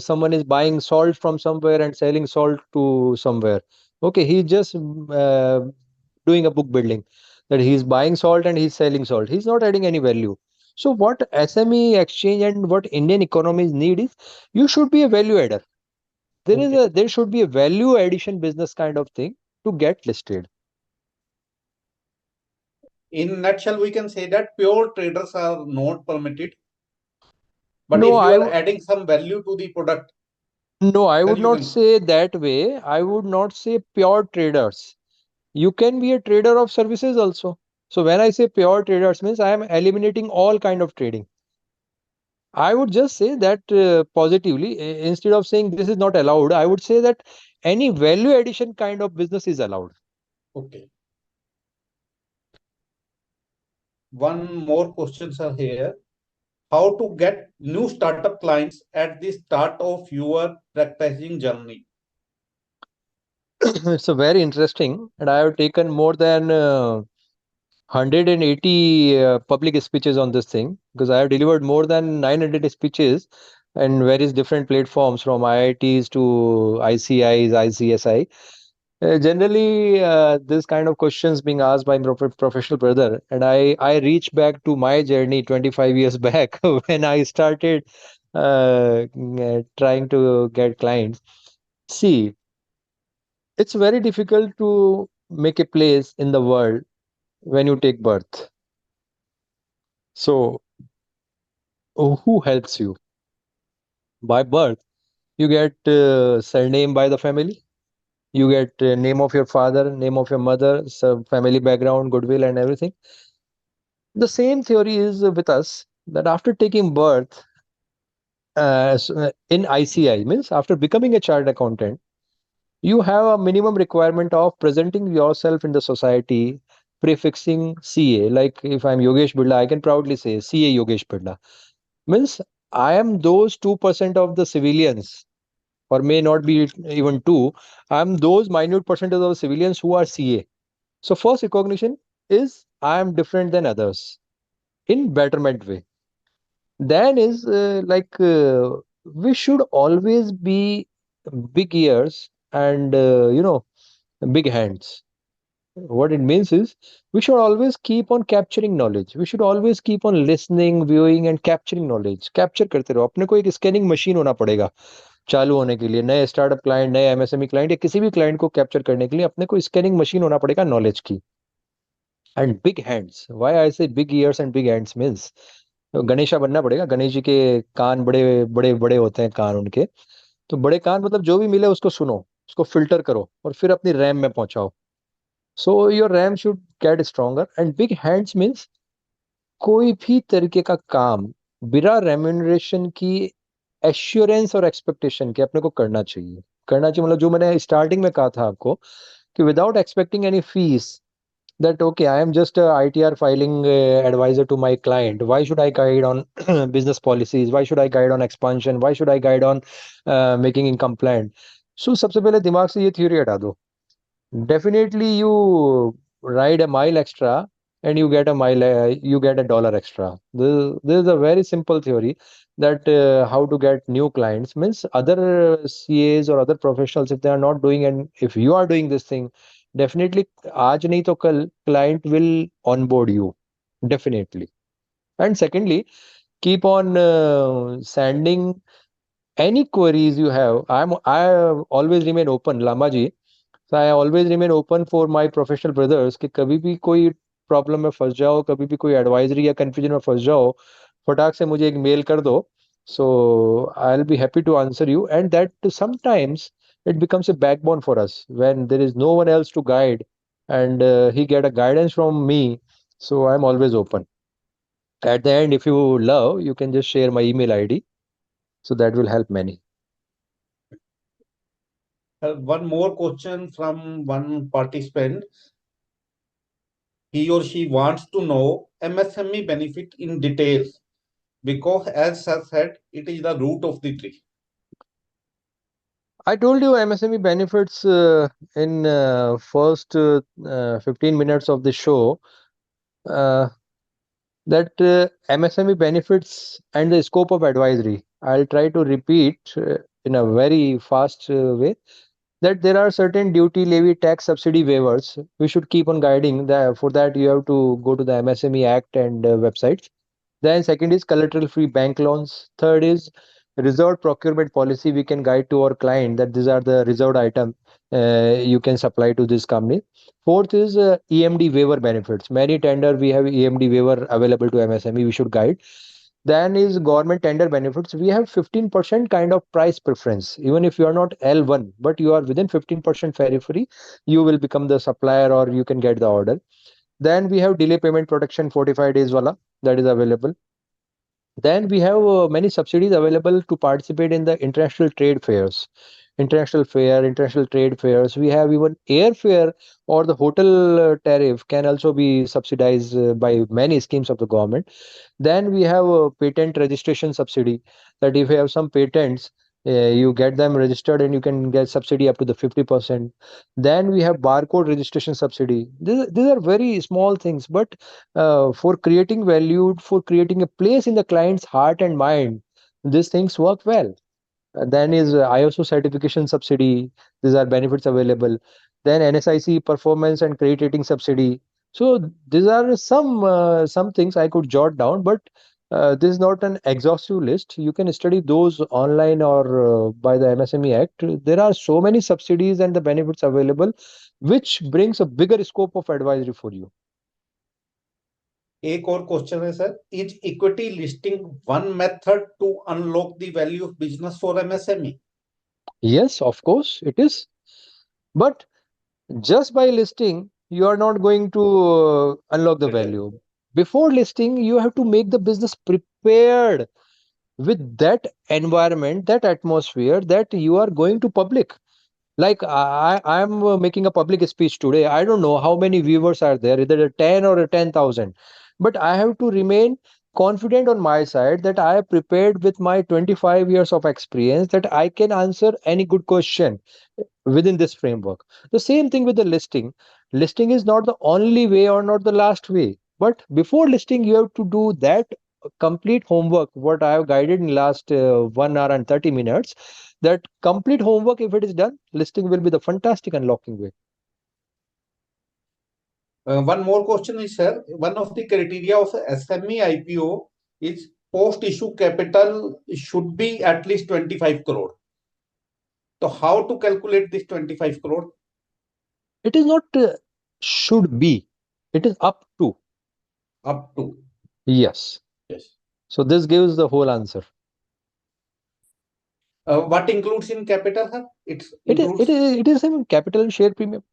someone is buying salt from somewhere and selling salt to somewhere. Okay, he's just doing a book building. that he's buying salt and he's selling salt. He's not adding any value. So what SME exchange and what Indian economies need is you should be a value adder. There should be a value addition business kind of thing to get listed. In nutshell, we can say that pure traders are not permitted. But No, if you are adding some value to the product, no, I then would you not can. say that way. I would not say pure traders. You can be a trader of services also. So when I say pure traders means I am eliminating all kind of trading. I would just say that positively, instead of saying this is not allowed, I would say that any value addition kind of business is allowed. Okay. One more questions are here. How to get new startup clients at the start of your practicing journey? It's a very interesting, and I have taken more than 180 public speeches on this thing because I have delivered more than 900 speeches and various different platforms from IITs to ICIs, ICSI. Generally, this kind of questions being asked by my professional brother, and I reach back to my journey 25 years back when I started trying to get clients. See, it's very difficult to make a place in the world when you take birth. So, who helps you? By birth, you get surname by the family. You get name of your father, name of your mother, some family background, goodwill, and everything. The same theory is with us that after taking birth in ICI, means after becoming a chartered accountant, you have a minimum requirement of presenting yourself in the society, prefixing CA. Like if I'm Yogesh Birla, I can proudly say CA Yogesh Birla. Means I am those 2% of the civilians, or may not be even two. I'm those minute percentage of the civilians who are CA. So first recognition is I am different than others in betterment way. Then is we should always be big ears and big hands. What it means is we should always keep on capturing knowledge. We should always keep on listening, viewing and capturing knowledge. Capture करते रहो. अपने को एक scanning machine होना पड़ेगा चालू होने के लिए, नए स्टार्टअप क्लाइंट, नए एमएसएमई क्लाइंट या किसी भी क्लाइंट को कैप्चर करने के लिए अपने को स्कैनिंग मशीन होना पड़ेगा नॉलेज की. And big hands, why I say big ears and big hands means Ganesha बनना पड़ेगा. गणेश जी के कान बड़े बड़े बड़े होते हैं कान उनके. तो बड़े कान मतलब जो भी मिले उसको सुनो, उसको फिल्टर करो और फिर अपनी रैम में पहुंचाओ. So your RAM should get stronger. And big hands means कोई भी तरीके का काम बिना रेम्यूनरेशन की एश्योरेंस और एक्सपेक्टेशन के अपने को करना चाहिए. करना चाहिए मतलब जो मैंने स्टार्टिंग में कहा था आपको कि without expecting any fees, that okay, I am just a ITR filing advisor to my client. Why should I guide on business policies? Why should I guide on expansion? Why should I guide on making income plan? So सबसे पहले दिमाग से ये theory हटा दो. Definitely you ride a mile extra and you get a mile, you get $1 extra. This is a very simple theory that how to get new clients means other CAs or other professionals, if they are not doing and if you are doing this thing, definitely आज नहीं तो कल client will onboard you, definitely. And secondly, keep on sending any queries you have. I always remain open, Lama ji. So I always remain open for my professional brothers कि कभी भी कोई problem में फंस जाओ, कभी भी कोई एडवाइजरी या कंफ्यूजन में फंस जाओ, फटाक से मुझे एक मेल कर दो. So I'll be happy to answer you. And that sometimes it becomes a backbone for us when there is no one else to guide and he get a guidance from me. So I'm always open. At the end, if you love, you can just share my email ID. So that will help many. One more question from one participant. He or she wants to know MSME benefit in details because, as sir said, it is the root of the tree. I told you MSME benefits in first 15 minutes of the show that MSME benefits and the scope of advisory. I'll try to repeat in a very fast way that there are certain duty, levy, tax, subsidy waivers. We should keep on guiding that. For that, you have to go to the MSME Act and websites. Then second is collateral-free bank loans. Third is reserved procurement policy. We can guide to our client that these are the reserved item you can supply to this company. Fourth is EMD waiver benefits. Many tender we have EMD waiver available to MSME. We should guide. Then is government tender benefits. We have 15% kind of price preference. Even if you are not L1, but you are within 15% ferry free, you will become the supplier or you can get the order. Then we have delay payment protection 45 days wala that is available. Then we have many subsidies available to participate in the international trade fairs. International trade fairs. We have even airfare or the hotel tariff can also be subsidized by many schemes of the government. Then we have a patent registration subsidy that if you have some patents, you get them registered and you can get subsidy up to the 50%. Then we have barcode registration subsidy. These are very small things, but for creating value, for creating a place in the client's heart and mind, these things work well. Then is ISO certification subsidy. These are benefits available. Then NSIC performance and credit rating subsidy. So these are some things I could jot down, but this is not an exhaustive list. You can study those online or by the MSME Act. There are so many subsidies and the benefits available, which brings a bigger scope of advisory for you. एक और question है sir, is equity listing one method to unlock the value of business for MSME? Yes, of course it is. But just by listing, you are not going to unlock the value. Before listing, you have to make the business prepared with that environment, that atmosphere that you are going to public. Like I'm making a public speech today. I don't know how many viewers are there, either 10 or 10,000. But I have to remain confident on my side that I have prepared with my 25 years of experience that I can answer any good question within this framework. The same thing with the listing. Listing is not the only way or not the last way. But before listing, you have to do that complete homework, what I have guided in last 1 hour and 30 minutes. That complete homework, if it is done, listing will be the fantastic unlocking way. One more question is, sir, one of the criteria of SME IPO is post-issue capital should be at least 25 crore. So how to calculate this 25 crore? It is not should be. It is up to. Up to. Yes. Yes. So this gives the whole answer. What includes in capital, sir? It is in capital and share premium.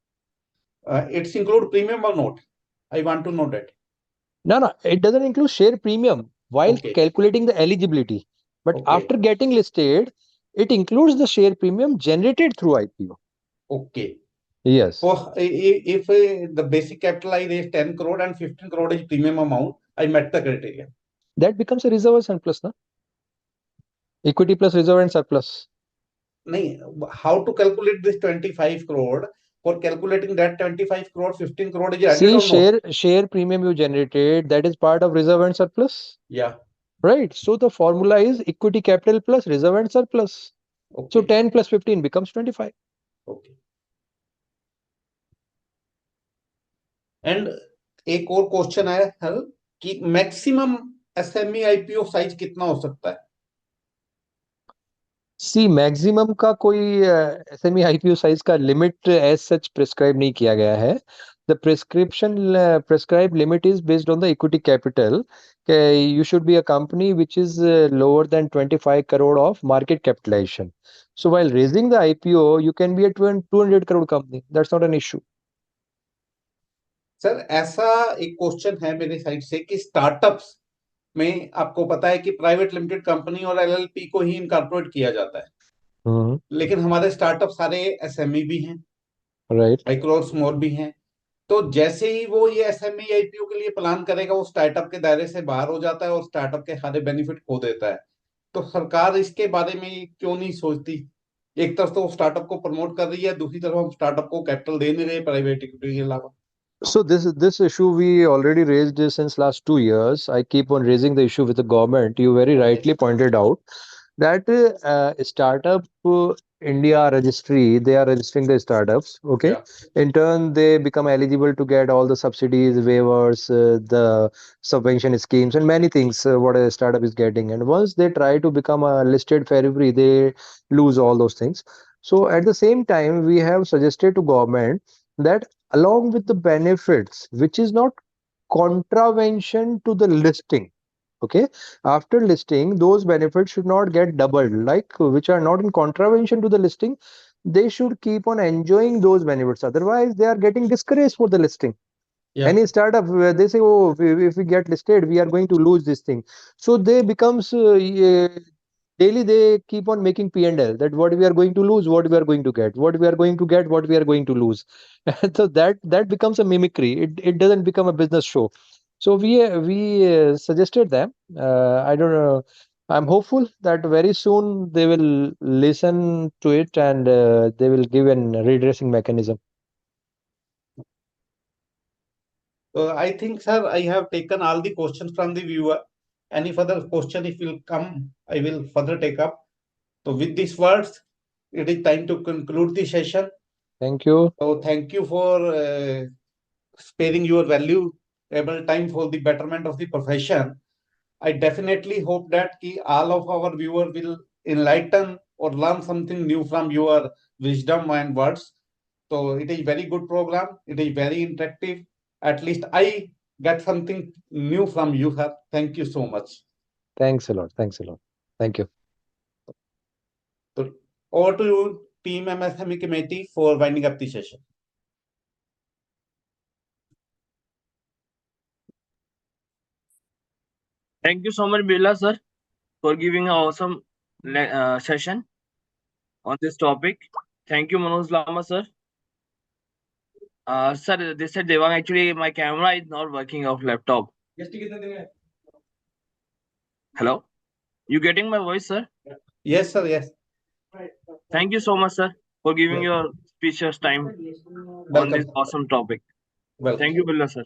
It's include premium or not? I want to know that. No, it doesn't include share premium while calculating the eligibility. But after getting listed, it includes the share premium generated through IPO. Okay. Yes. So if the basic capital I raise 10 crore and 15 crore is premium amount, I met the criteria. That becomes a reserve and surplus, na? Equity plus reserve and surplus. How to calculate this 25 crore? For calculating that 25 crore, 15 crore is added or not? Share premium you generated, that is part of reserve and surplus. Yeah. Right. So the formula is equity capital plus reserve and surplus. So 10 plus 15 becomes 25. Okay. And एक और question है हल कि maximum SME IPO size कितना हो सकता है? सी maximum का कोई एसएमई आईपीओ साइज का लिमिट एज सच प्रिस्क्राइब नहीं किया गया है. The prescribed limit is based on the equity capital. You should be a company which is lower than 25 crore of market capitalization. So while raising the IPO, you can be a 200 crore company. That's not an issue. Sir ऐसा एक question है मेरे side से कि startups में आपको पता है कि प्राइवेट लिमिटेड कंपनी और एलएलपी को ही इनकॉर्पोरेट किया जाता है. लेकिन हमारे स्टार्टअप सारे एसएमई भी हैं, राइट, माइक्रो और स्मॉल भी हैं. तो जैसे ही वो ये एसएमई आईपीओ के लिए प्लान करेगा, वो स्टार्टअप के दायरे से बाहर हो जाता है और स्टार्टअप के सारे बेनिफिट खो देता है. तो सरकार इसके बारे में क्यों नहीं सोचती? एक तरफ तो स्टार्टअप को प्रमोट कर रही है, दूसरी तरफ हम स्टार्टअप को कैपिटल दे नहीं रहे प्राइवेट इक्विटी के अलावा. So this issue we already raised since last 2 years. I keep on raising the issue with the government. You very rightly pointed out that startup India registry, they are registering the startups. Okay. Yeah. In turn, they become eligible to get all the subsidies, waivers, the subvention schemes, and many things what a startup is getting. And once they try to become a listed fair free, they lose all those things. So at the same time, we have suggested to government that along with the benefits, which is not contravention to the listing. Okay, after listing, those benefits should not get doubled, like which are not in contravention to the listing. They should keep on enjoying those benefits. Otherwise, they are getting discouraged for the listing. Yeah. Any startup where they say, oh, if we get listed, we are going to lose this thing. So they becomes daily they keep on making P&L, that what we are going to lose, what we are going to get, what we are going to get, what we are going to lose. So that becomes a mimicry. It doesn't become a business show. So we suggested them. I don't know. I'm hopeful that very soon they will listen to it, and they will give an redressing mechanism. I think, sir, I have taken all the questions from the viewer. Any further question, if will come, I will further take up. So with these words, it is time to conclude the session. Thank you. So thank you for sparing your valuable time for the betterment of the profession. I definitely hope that all of our viewers will enlighten or learn something new from your wisdom and words. So it is very good program. It is very interactive. At least I get something new from you, sir. Thank you so much. Thanks a lot. Thanks a lot. Thank you. So over to you, Team MSME Committee, for winding up the session. Thank you so much, Birla sir, for giving an awesome session on this topic. Thank you, Manoj Lama sir. Sir, this is Devang. Actually, my camera is not working off laptop. Hello, you getting my voice, sir? Yes, sir. Yes. Thank you so much, sir, for giving your precious time on this Welcome. awesome topic. Welcome. Thank you, Birla sir.